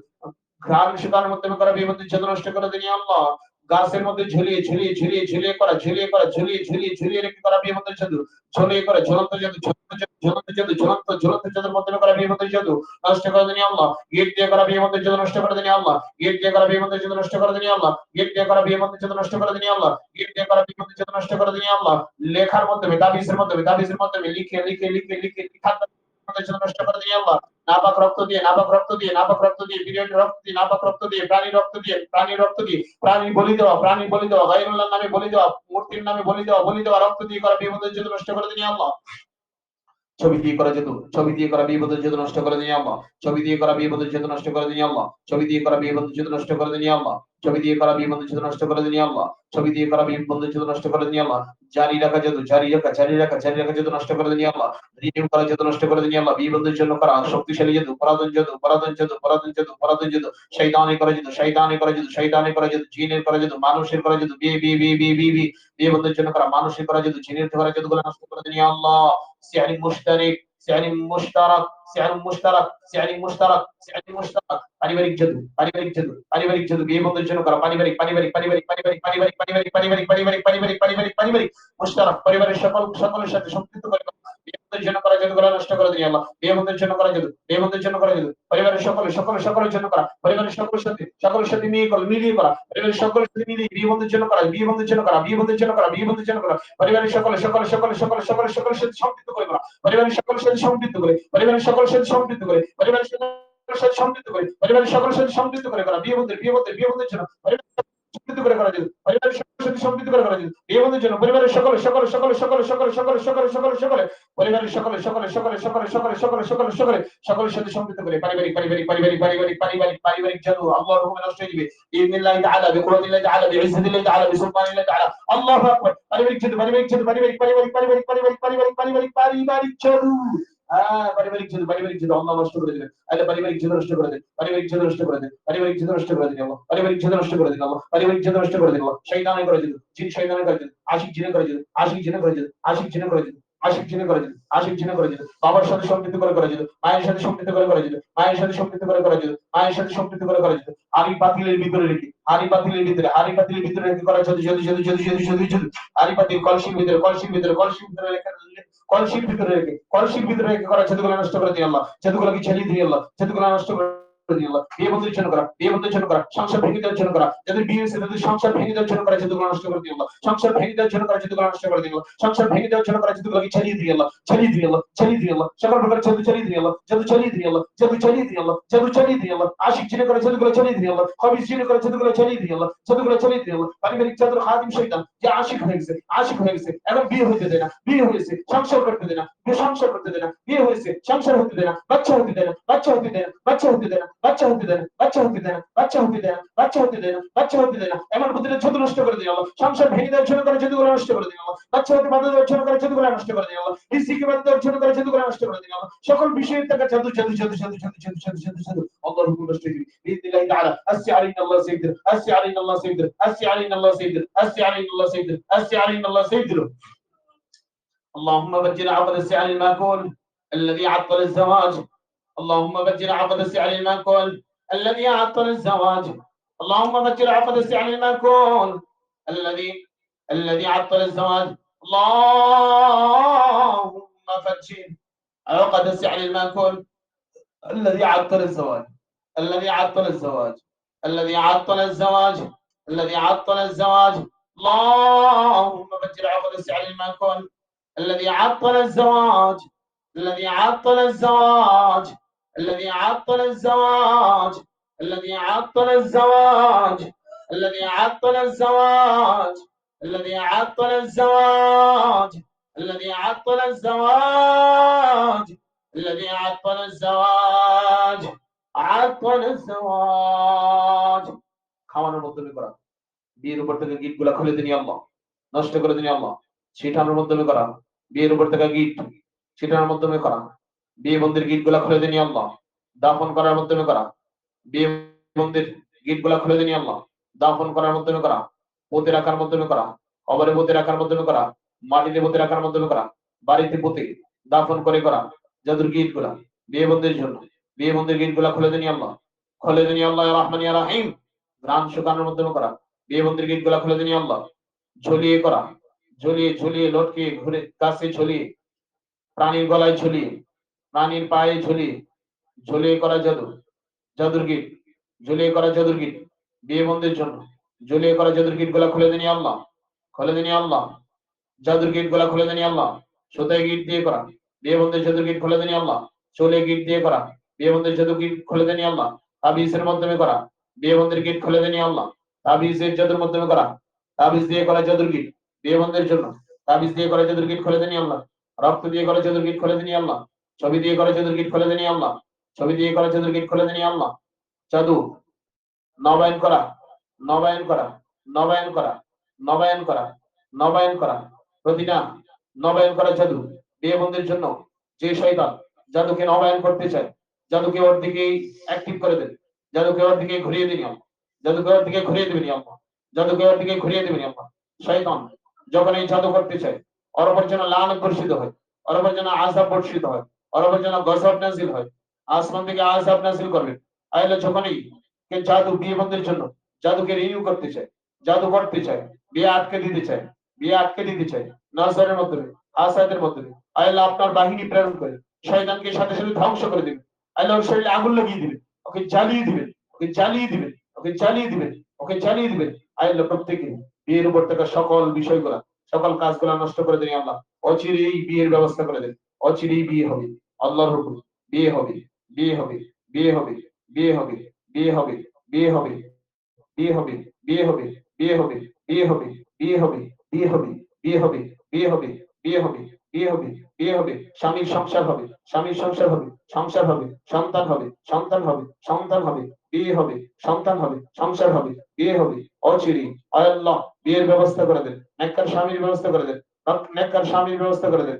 ঘ্রাণ শুকানোর মাধ্যমে করা বিয়ে বন্ধুর জাদু নষ্ট করে দিন আল্লাহ, গাছের মধ্যে ঝুলিয়ে ঝুলিয়ে ঝুলিয়ে ঝুলিয়ে করা, ঝুলিয়ে করা, ঝুলিয়ে ঝুলিয়ে ঝুলিয়ে রেখে করা বিয়ে বন্ধুর জাদু, ঝুলিয়ে করা ঝুলন্ত জাদু, ঝুলন্ত জাদু, ঝুলন্ত ঝুলন্ত জাদুর মাধ্যমে করা বিয়ে বন্ধুর জাদু নষ্ট করে দিন আল্লাহ, গেট দিয়ে করা বিয়ে বন্ধুর জাদু নষ্ট করে দিন আল্লাহ, গেট দিয়ে করা বিয়ে বন্ধুর জাদু নষ্ট করে দিন আল্লাহ, গেট দিয়ে করা বিয়ে বন্ধুর জাদু নষ্ট করে দিন আল্লাহ, গেট দিয়ে করা বিয়ে বন্ধুর জাদু নষ্ট করে দিন আল্লাহ, লেখার মাধ্যমে তাবিজের মাধ্যমে লিখে লিখে লিখে লিখে লিখার নষ্ট করে দিন আল্লাহ, নাপাক রক্ত দিয়ে নাপাক রক্ত দিয়ে নাপাক রক্ত দিয়ে পিরিয়ড রক্ত দিয়ে নাপাক রক্ত দিয়ে প্রাণী রক্ত দিয়ে প্রাণী রক্ত দিয়ে প্রাণী বলি দেওয়া গায়রুল্লাহর নামে বলি দেওয়া মূর্তির নামে বলি দেওয়া রক্ত দিয়ে করা বিপদের জন্য নষ্ট করে দিন আল্লাহ, ছবি দিয়ে করা যেত, ছবি দিয়ে করা বিপদের জন্য নষ্ট করে দিন আল্লাহ, ছবি দিয়ে করা বিপদের জন্য নষ্ট করে দিন আল্লাহ, ছবি দিয়ে করা বিপদের জন্য নষ্ট করে দিন আল্লাহ, ছবি দিয়ে করা বিপদের জন্য নষ্ট করে দিন আল্লাহ, ছবি দিয়ে করা বিপদের জন্য নষ্ট করে দিন আল্লাহ, জারি রাখা যেত, জারি রাখা যেত নষ্ট করে দিন আল্লাহ, রিনিউ করা যেত নষ্ট করে দিন আল্লাহ, বিপদের জন্য করা শক্তিশালী যেত, পরাধন যেত, শয়তানি করা যেত, শয়তানি করা যেত, জিনের করা যেত, মানুষের করা যেত, বিপদের জন্য করা মানুষের করা যেত, জিনের করা যেত গুলো নষ্ট করে দিন আল্লাহ, سعر مشترك سعر مشترك سعر مشترك سعر مشترك سعر مشترك পারিবারিক জাদু পারিবারিক জাদু পারিবারিক জাদু বিয়ে বন্ধের জন্য করা পারিবারিক পারিবারিক পারিবারিক পারিবারিক পারিবারিক পারিবারিক পারিবারিক পারিবারিক পারিবারিক পারিবারিক পারিবারিক মুশতারাক পরিবারের সকলের সাথে সম্পৃক্ত করে বিয়ে বন্ধের জন্য করা জাদুগুলো নষ্ট করে দিন আল্লাহ, বিয়ে বন্ধের জন্য করা জাদু বিয়ে বন্ধের জন্য করা জাদু পরিবারের সকলের জন্য করা পরিবারের সকলের সাথে মিলিয়ে করা পরিবারের সকলের সাথে মিলিয়ে বিয়ে বন্ধের জন্য করা বিয়ে বন্ধের জন্য করা বিয়ে বন্ধের জন্য করা বিয়ে বন্ধের জন্য করা পরিবারের সকলের সাথে সম্পৃক্ত করে করা পরিবারের সকলের সাথে সম্পৃক্ত করে পরিবারের সকলের সাথে সম্পৃক্ত করে পরিবারের সাথে সম্পৃক্ত করে পরিবারের সকলের সাথে সম্পৃক্ত করে করা বিয়ে বন্ধের জন্য সম্পৃক্ত করে করা যায় পরিবারের সকলের সাথে সম্পৃক্ত করে করা যায় বিয়ে বন্ধের জন্য পরিবারের সকলের সাথে সম্পৃক্ত করে পারিবারিক জাদু আল্লাহর হুকুমে নষ্ট হয়ে যাবে বিইذنিল্লাহি তাআলা বিকুওয়াতিল্লাহি তাআলা বিইজ্জাতিল্লাহি তাআলা বিসুলতানিল্লাহি তাআলা আল্লাহু আকবার পারিবারিক জাদু পারিবারিক জাদু পারিবারিক জাদু আল্লাহ নষ্ট করে দিবেন আল্লাহ পারিবারিক জাদু নষ্ট করে দেন পারিবারিক জাদু নষ্ট করে দেন পারিবারিক জাদু নষ্ট করে দেন আল্লাহ পারিবারিক জাদু নষ্ট করে দেন আল্লাহ পারিবারিক জাদু নষ্ট করে দেন আল্লাহ শয়তানি করে দিন জিন শয়তানি করে দিন আশিক জিনে করে দিন আশিক জিনে করে দিন আশিক জিনে করে দিন আশিক জিনে করে দিন আশিক জিনে করে দিন বাবার সাথে সম্পৃক্ত করে করা যেত মায়ের সাথে সম্পৃক্ত করে করা যেত মায়ের সাথে সম্পৃক্ত করে করা যেত মায়ের সাথে সম্পৃক্ত করে করা যেত হাড়ি পাতিলের ভিতরে রেখে হাড়ি পাতিলের ভিতরে রেখে করা যেত হাড়ি পাতিল কলসির ভিতরে রেখে কলসির ভিতরে রেখে করা জাদুগুলো নষ্ট করে দিই আল্লাহ জাদুগুলোকে ছেড়ে দিই আল্লাহ জাদুগুলো নষ্ট করে বিয়ে বন্ধের জন্য করা, বিয়ে বন্ধের জন্য করা, সংসার ভেঙে দেওয়ার জন্য করা, যাদের বিয়ে হয়েছে তাদের সংসার ভেঙে দেওয়ার জন্য করা, যেগুলো নষ্ট করে দিও, সংসার ভেঙে দেওয়ার জন্য করা, যেগুলো নষ্ট করে দিও, সংসার ভেঙে দেওয়ার জন্য করা, যেগুলো ছাড়িয়ে দিও, ছাড়িয়ে দিও, ছাড়িয়ে দিও, সকল প্রকার জাদু চালিয়ে দিও, জাদু চালিয়ে দিও, জাদু চালিয়ে দিও, জাদু চালিয়ে দিও, আশিক জিনে করে জাদুগুলো চালিয়ে দিও, খবিস জিনে করে জাদুগুলো চালিয়ে দিও, জাদুগুলো চালিয়ে দিও, পারিবারিক জাদুর খাদিম শয়তান যে আশিক হয়ে গেছে, আশিক হয়ে গেছে, এখন বিয়ে হইতে দেয় না, বিয়ে হয়েছে সংসার করতে দেয় না, বিয়ে সংসার করতে দেয় না, বিয়ে হয়েছে সংসার হতে দেয় না, বাচ্চা হতে দেয় না, বাচ্চা হতে দেয় না, বাচ্চা হতে দেয় না, বাচ্চা হতে দেয় না, বাচ্চা হতে দেয় না, বাচ্চা হতে দেয় না, বাচ্চা হতে দেয় না, বাচ্চা হতে দেয় না, এমন প্রতিটা জাদু নষ্ট করে দিও, সংসার ভেঙে দেওয়ার জন্য করে জাদুগুলো নষ্ট করে দিও, বাচ্চা হতে বাধা দেওয়ার জন্য করে জাদুগুলো নষ্ট করে দিও, রিজিকে বাধা দেওয়ার জন্য করে জাদুগুলো নষ্ট করে দিও, সকল বিষয়ের টাকা জাদু জাদু জাদু জাদু জাদু জাদু জাদু জাদু জাদু আল্লাহর হুকুম নষ্ট করে বিইذنিল্লাহি তাআলা আসি আলাইনা আল্লাহ সাইয়্যিদ আসি আলাইনা আল্লাহ সাইয়্যিদ আসি আলাইনা আল্লাহ সাইয়্যিদ আসি আলাইনা আল্লাহ সাইয়্যিদ আসি আলাইনা আল্লাহ সাইয়্যিদ اللهم بجل عقد السعر الماكول الذي عطل الزواج اللهم بجل عقد السعر الماكول الذي عطل الزواج اللهم بجل عقد السعر الماكول الذي عطل الزواج اللهم فجر عقد السعر الماكول الذي عطل الزواج الذي عطل الزواج الذي عطل الزواج الذي عطل الزواج اللهم فجر عقد السعر الماكول الذي عطل الزواج الذي عطل الزواج الذي عطل الزواج الذي عطل الزواج الذي عطل الزواج الذي عطل الزواج الذي عطل الزواج الذي عطل الزواج عطل الزواج খাওয়ানোর মাধ্যমে করা বিয়ের উপর থেকে গিটগুলা খুলে দিনি আল্লাহ নষ্ট করে দিনি আল্লাহ ছিটানোর মাধ্যমে করা বিয়ের উপর থেকে গিট ছিটানোর মাধ্যমে করা বিয়ে বন্ধের গিটগুলা খুলে দিনি আল্লাহ দাফন করার মাধ্যমে করা বিয়ে বন্ধের গিটগুলা খুলে দিনি আল্লাহ দাফন করার মাধ্যমে করা পোতে রাখার মাধ্যমে করা কবরে পোতে রাখার মাধ্যমে করা মাটিতে পোতে রাখার মাধ্যমে করা বাড়িতে পোতে দাফন করে করা জাদুর গিটগুলা বিয়ে বন্ধের জন্য বিয়ে বন্ধের গিটগুলা খুলে দিনি আল্লাহ খুলে দিনি আল্লাহ ইয়া রহমান ইয়া রহিম গ্রাম শুকানোর মাধ্যমে করা বিয়ে বন্ধের গিটগুলা খুলে দিনি আল্লাহ ঝুলিয়ে করা ঝুলিয়ে ঝুলিয়ে লটকে ঘুরে কাছে ঝুলিয়ে প্রাণীর গলায় ঝুলিয়ে প্রাণীর পায়ে ঝুলিয়ে ঝুলিয়ে করা জাদু জাদুর গিট ঝুলিয়ে করা জাদুর গিট বিয়ে বন্ধের জন্য ঝুলিয়ে করা জাদুর গিট গুলা খুলে দিনি আল্লাহ খুলে দিনি আল্লাহ জাদুর গিট গুলা খুলে দিনি আল্লাহ সুতায় গিট দিয়ে করা বিয়ে বন্ধের জাদুর গিট খুলে দিনি আল্লাহ চলে গিট দিয়ে করা বিয়ে বন্ধের জাদুর গিট খুলে দিনি আল্লাহ তাবিজের মাধ্যমে করা বিয়ে বন্ধের গিট খুলে দিনি আল্লাহ তাবিজের জাদুর মাধ্যমে করা তাবিজ দিয়ে করা জাদুর গিট বিয়ে বন্ধের জন্য তাবিজ দিয়ে করা জাদুর গিট খুলে দিনি আল্লাহ রক্ত দিয়ে করা জাদুর গিট খুলে দিনি আল্লাহ ছবি দিয়ে করা জাদুর গিট খুলে দিনি আল্লাহ ছবি দিয়ে করা জাদুর গিট খুলে দিনি আল্লাহ জাদু নবায়ন করা নবায়ন করা নবায়ন করা নবায়ন করা নবায়ন করা প্রতিটা নবায়ন করা জাদু বিয়ে বন্ধের জন্য যে শয়তান জাদুকে নবায়ন করতে চায় জাদুকে ওর দিকে অ্যাক্টিভ করে দেন জাদুকে ওর দিকে ঘুরিয়ে দিন আল্লাহ জাদুকে ওর দিকে ঘুরিয়ে দিবেন আল্লাহ জাদুকে ওর দিকে ঘুরিয়ে দিবেন আল্লাহ শয়তান যখন এই জাদু করতে চায় ওর উপর যেন লানত বর্ষিত হয় ওর উপর যেন আযাব বর্ষিত হয় ওর উপর যেন গজব নাযিল হয় আসমান থেকে আযাব নাযিল করবেন আইলে যখনই কে জাদু বিয়ে বন্ধের জন্য জাদুকে রিনিউ করতে চায় জাদু করতে চায় বিয়ে আটকে দিতে চায় বিয়ে আটকে দিতে চায় নজরের মাধ্যমে আসাদের মাধ্যমে আল্লাহ আপনার বাহিনী প্রেরণ করে শয়তানকে সাথে সাথে ধ্বংস করে দিবেন আল্লাহ ওর শরীরে আগুন লাগিয়ে দিবেন ওকে জ্বালিয়ে দিবেন ওকে জ্বালিয়ে দিবেন ওকে জ্বালিয়ে দিবেন ওকে জ্বালিয়ে দিবেন আল্লাহ প্রত্যেকে বিয়ের উপর থাকা সকল বিষয়গুলা সকল কাজগুলা নষ্ট করে দেন আল্লাহ অচিরেই বিয়ের ব্যবস্থা করে দেন অচিরেই বিয়ে হবে আল্লাহর হুকুম বিয়ে হবে বিয়ে হবে বিয়ে হবে বিয়ে হবে বিয়ে হবে বিয়ে হবে বিয়ে হবে বিয়ে হবে বিয়ে হবে বিয়ে হবে বিয়ে হবে বিয়ে হবে বিয়ে হবে বিয়ে হবে বিয়ে হবে বিয়ে হবে বিয়ে হবে স্বামীর সংসার হবে স্বামীর সংসার হবে সংসার হবে সন্তান হবে সন্তান হবে সন্তান হবে বিয়ে হবে সন্তান হবে সংসার হবে বিয়ে হবে অচিরেই আল্লাহ বিয়ের ব্যবস্থা করে দেন নেককার স্বামীর ব্যবস্থা করে দেন নেককার স্বামীর ব্যবস্থা করে দেন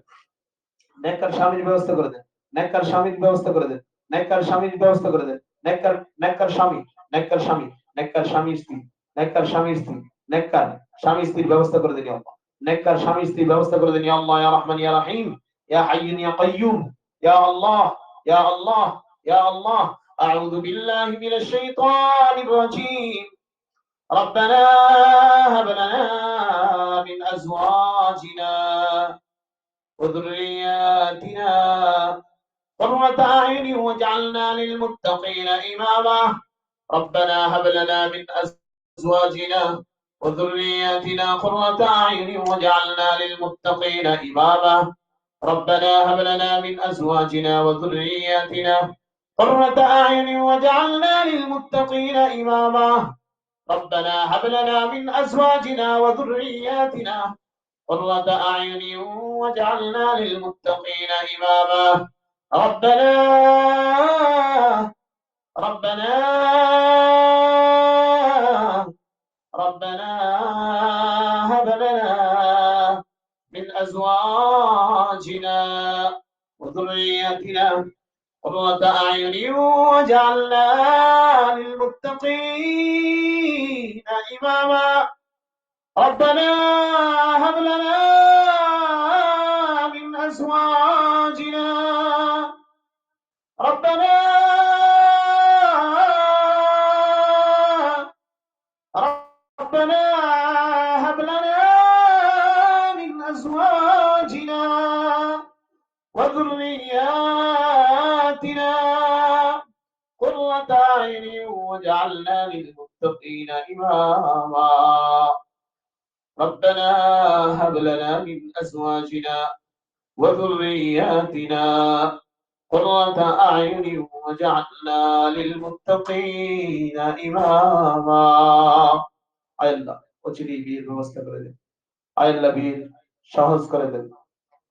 নেককার স্বামীর ব্যবস্থা করে দেন নেককার স্বামীর ব্যবস্থা করে দেন নেককার স্বামীর ব্যবস্থা করে দেন নেককার নেককার স্বামী নেককার স্বামী নেককার স্বামী স্ত্রী নেককার স্বামী স্ত্রী নেককার স্বামী স্ত্রীর ব্যবস্থা করে দেন আল্লাহ নেককার স্বামী স্ত্রীর ব্যবস্থা করে দেন আল্লাহ ইয়া রহমান ইয়া রহিম ইয়া হাইয়্যুন ইয়া কাইয়্যুম ইয়া আল্লাহ ইয়া আল্লাহ ইয়া আল্লাহ আউযু বিল্লাহি মিনাশ শাইতানির রাজীম ربنا هب لنا من أزواجنا وذرياتنا قرة أعين واجعلنا للمتقين إماما. ربنا هب لنا من أزواجنا وذرياتنا قرة أعين واجعلنا للمتقين إماما. ربنا هب لنا من أزواجنا وذرياتنا قرة أعين واجعلنا للمتقين إماما. ربنا هب لنا من أزواجنا وذرياتنا قرة أعين واجعلنا للمتقين إماما. ربنا ربنا ربنا هب لنا من أزواجنا وذرياتنا قرة أعين واجعلنا للمتقين إماما. ربنا هب لنا من أزواجنا ربنا ربنا هب لنا من أزواجنا وذرياتنا قرة أعين واجعلنا للمتقين إماما. ربنا هب لنا من أزواجنا وذرياتنا قرة أعين واجعلنا للمتقين إماما. আয় আল্লাহ অচিরেই বিয়ের ব্যবস্থা করে দেন। আয় আল্লাহ বিয়ের সহজ করে দেন।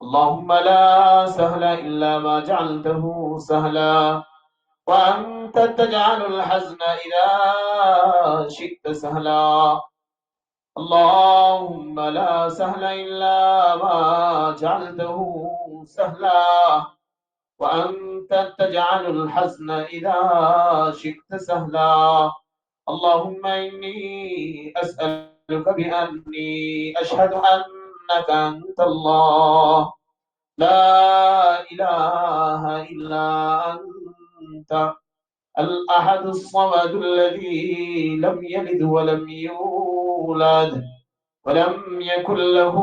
اللهم لا سهل إلا ما جعلته سهلا وأنت تجعل الحزن إذا شئت سهلا. اللهم لا سهل إلا ما جعلته سهلا وأنت تجعل الحزن إذا شئت سهلا. اللهم إني أسألك بأني أشهد أنك أنت الله لا إله إلا أنت الأحد الصمد الذي لم يلد ولم يولد ولم يكن له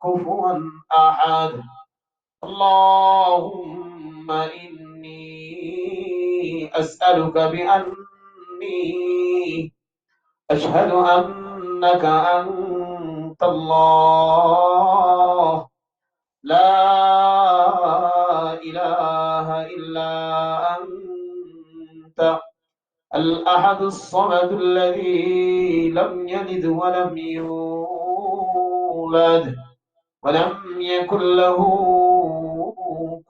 كفوا أحد. اللهم إني أسألك بأني أشهد أنك أنت الله لا إله إلا أنت الأحد الصمد الذي لم يلد ولم يولد ولم يكن له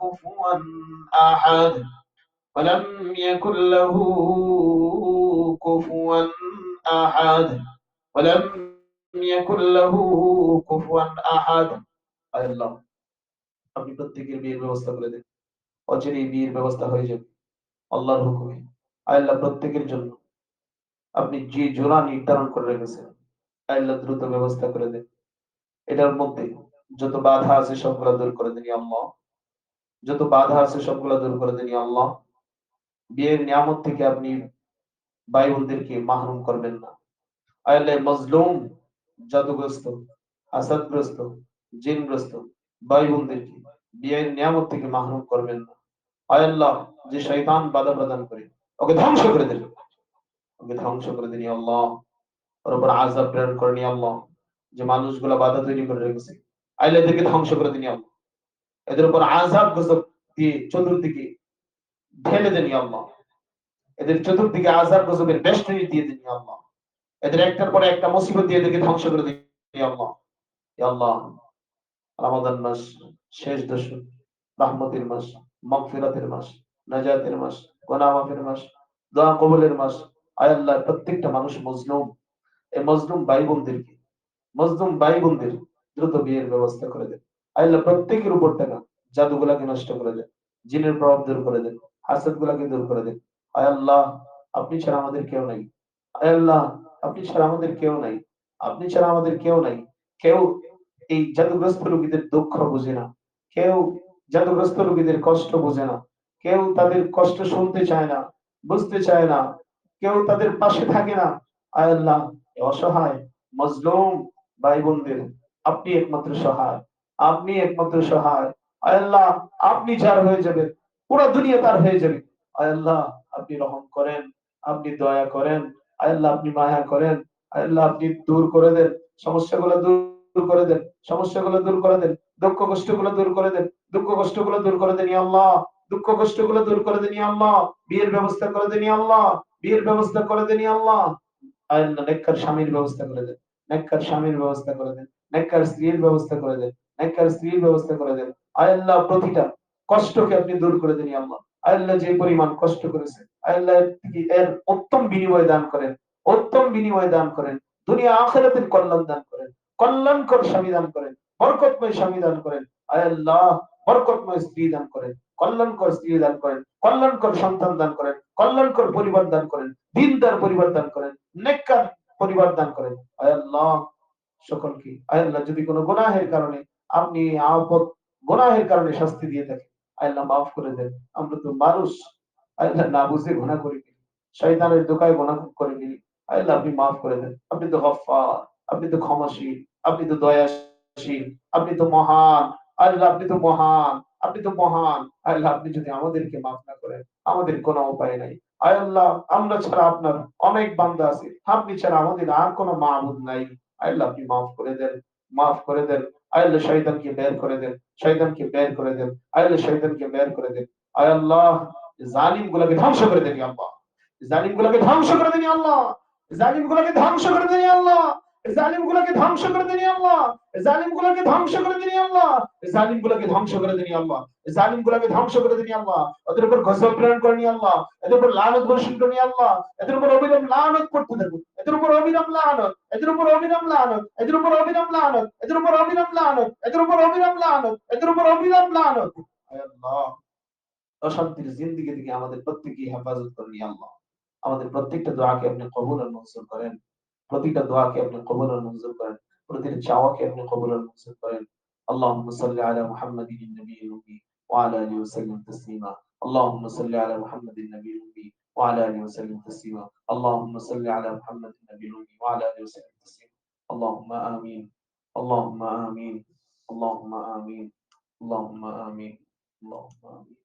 كفوا أحد ولم يكن له كفوا أحد ولم يكن له كفوا أحد. আল্লাহ আপনি প্রত্যেকের বিয়ের ব্যবস্থা করে দেন। অচিরেই বিয়ের ব্যবস্থা হয়ে যাবে আল্লাহর হুকুমে। আল্লাহ প্রত্যেকের জন্য আপনি যে জোড়া নির্ধারণ করে রেখেছেন আল্লাহ দ্রুত ব্যবস্থা করে দেন। এটার মধ্যে যত বাধা আছে সবগুলো দূর করে দেন আল্লাহ। যত বাধা আছে সবগুলো দূর করে দেন আল্লাহ। বিয়ের নিয়ামত থেকে আপনি ভাই বোনদেরকে মাহরুম করবেন না। আল্লাহ মজলুম জাদুগ্রস্ত হাসাদগ্রস্ত জিনগ্রস্ত ভাই বোনদেরকে বিয়ের নিয়ামত থেকে মাহরুম করবেন না। আল্লাহ যে শয়তান বাধা প্রদান করে ওকে ধ্বংস করে দেন, ওকে ধ্বংস করে দেন আল্লাহ। ওর উপর আযাব প্রেরণ করেন আল্লাহ। যে মানুষগুলো বাধা তৈরি করে রেখেছে আল্লাহ এদেরকে ধ্বংস করে দেন আল্লাহ। এদের উপর আযাব গজব দিয়ে চতুর্দিকে ঢেলে দেন আল্লাহ। এদের চতুর্দিকে আযাব গজবের বেষ্টনী দিয়ে দেন আল্লাহ। এদের একটার পর একটা মুসিবত দিয়ে এদেরকে ধ্বংস করে দেন আল্লাহ। ইয়া আল্লাহ রমাদান মাস শেষ দশক, রহমতের মাস, মাগফিরাতের মাস, নাজাতের মাস, গুনাহ মাফের মাস, দোয়া কবুলের মাস। আয় আল্লাহ প্রত্যেকটা মানুষ মজলুম, এই মজলুম ভাই বোনদেরকে মজলুম ভাই বোনদের দ্রুত বিয়ের ব্যবস্থা করে দেন। আয় আল্লাহ প্রত্যেকের উপর থাকা জাদুগুলাকে নষ্ট করে দেন, জিনের প্রভাব দূর করে দেন, হাসাদ গুলাকে দূর করে দেন। আয় আল্লাহ আপনি ছাড়া আমাদের কেউ নাই। আয় আল্লাহ আপনি ছাড়া আমাদের কেউ নাই। আপনি ছাড়া আমাদের কেউ নাই। কেউ এই জাদুগ্রস্ত রোগীদের দুঃখ বুঝে না, কেউ জাদুগ্রস্ত রোগীদের কষ্ট বুঝে না, কেউ তাদের কষ্ট শুনতে চায় না, বুঝতে চায় না, কেউ তাদের পাশে থাকে না। আয় আল্লাহ অসহায় মজলুম ভাই বোনদের আপনি একমাত্র সহায়, আপনি একমাত্র সহায়। আয় আল্লাহ আপনি যার হয়ে যাবেন পুরো দুনিয়া তার হয়ে যাবে। আয় আল্লাহ, আপনি রহম করেন, আপনি দয়া করেন, আয় আল্লাহ আপনি মায়া করেন, আয় আল্লাহ আপনি দূর করে দেন, সমস্যাগুলো দূর করে দেন, সমস্যাগুলো দূর করে দেন, দুঃখ কষ্টগুলো দূর করে দেন, দুঃখ কষ্টগুলো দূর করে দেন ইয়া আল্লাহ, দুঃখ কষ্টগুলো দূর করে দেন ইয়া আল্লাহ, বিয়ের ব্যবস্থা করে দেন ইয়া আল্লাহ, বিয়ের ব্যবস্থা করে দেন ইয়া আল্লাহ, আয় আল্লাহ নেককার স্বামীর ব্যবস্থা করে দেন, নেককার স্বামীর ব্যবস্থা করে দেন, নেককার স্ত্রীর ব্যবস্থা করে দেন, নেককার স্ত্রীর ব্যবস্থা করে দেন। আয় আল্লাহ প্রতিটা কষ্টকে আপনি দূর করে দেন ইয়া আল্লাহ। আয় আল্লাহ যে পরিমাণ কষ্ট করেছে, আয় আল্লাহ এর উত্তম বিনিময় দান করেন, উত্তম বিনিময় দান করেন, দুনিয়া আখিরাতের কল্যাণ দান করেন, কল্যাণকর স্বামী দান করেন, বরকতময় স্বামী দান করেন। আয় আল্লাহ বরকতময় স্ত্রী দান করেন, কল্যাণকর স্ত্রী দান করেন, কল্যাণকর সন্তান দান করেন, কল্যাণকর পরিবার দান করেন, দিনদার পরিবার দান করেন, নেককার পরিবার দান করেন। আয় আল্লাহ সকলকে, আয় আল্লাহ যদি কোনো গুনাহের কারণে আপনি আপদ গুনাহের কারণে শাস্তি দিয়ে থাকেন, আয় আল্লাহ মাফ করে দেন। আমরা তো মানুষ, আয় আল্লাহ না বুঝে গুনাহ করে ফেলি, শয়তানের দোকায় গুনাহ করে ফেলি। আয় আল্লাহ আপনি মাফ করে দেন। আপনি তো গফফার, আপনি তো ক্ষমাশীল, আপনি তো দয়াশীল, আপনি তো মহান। আল্লাহ আপনি তো মহান, আপনি তো মহান। আল্লাহ আপনি যদি আমাদেরকে মাফ না করেন, আমাদের কোনো উপায় নাই। আয় আল্লাহ আমরা ছাড়া আপনার অনেক বান্দা আছে, আপনি ছাড়া আমাদের আর কোনো মাবুদ নাই। আয় আল্লাহ আপনি মাফ করে দেন, মাফ করে দেন। আয় আল্লাহ শয়তানকে বের করে দেন, শয়তানকে বের করে দেন, আয় আল্লাহ শয়তানকে বের করে দেন। আয় আল্লাহ জালিম গুলাকে ধ্বংস করে দেন ইয়া আল্লাহ, জালিম গুলাকে ধ্বংস করে দেন ইয়া আল্লাহ, জালিম গুলাকে ধ্বংস করে দেন ইয়া আল্লাহ, জালিম গুলাকে ধ্বংস করে দেন ইয়া আল্লাহ, জালিম গুলাকে ধ্বংস করে দেন ইয়া আল্লাহ, জালিম গুলাকে ধ্বংস করে দেন ইয়া আল্লাহ, জালিম গুলাকে ধ্বংস করে দেন ইয়া আল্লাহ। ওদের উপর গজব প্রেরণ করেন ইয়া আল্লাহ, এদের উপর লানত বর্ষণ করেন ইয়া আল্লাহ, এদের উপর অবিরাম লানত করতে থাকুন, এদের উপর অবিরাম লানত, এদের উপর অবিরাম লানত, এদের উপর অবিরাম লানত, এদের উপর অবিরাম লানত, এদের উপর অবিরাম লানত, এদের উপর অবিরাম লানত। হে আল্লাহ অশান্তির জিন্দেগি থেকে আমাদের প্রত্যেককে হেফাজত করেন ইয়া আল্লাহ। আমাদের প্রত্যেকটা দোয়াকে আপনি কবুল আর মঞ্জুর করেন, প্রতিটা দোয়াকে আপনি কবুল আর মঞ্জুর করেন, প্রতিটা চাওয়াকে আপনি কবুল আর মঞ্জুর করেন। اللهم صل على محمد النبي الأمي وعلى آله وسلم تسليما. اللهم صل على محمد النبي الأمي وعلى آله وسلم تسليما. اللهم صل على محمد النبي الأمي وعلى آله وسلم تسليما. اللهم آمين، اللهم آمين، اللهم آمين، اللهم آمين، اللهم آمين.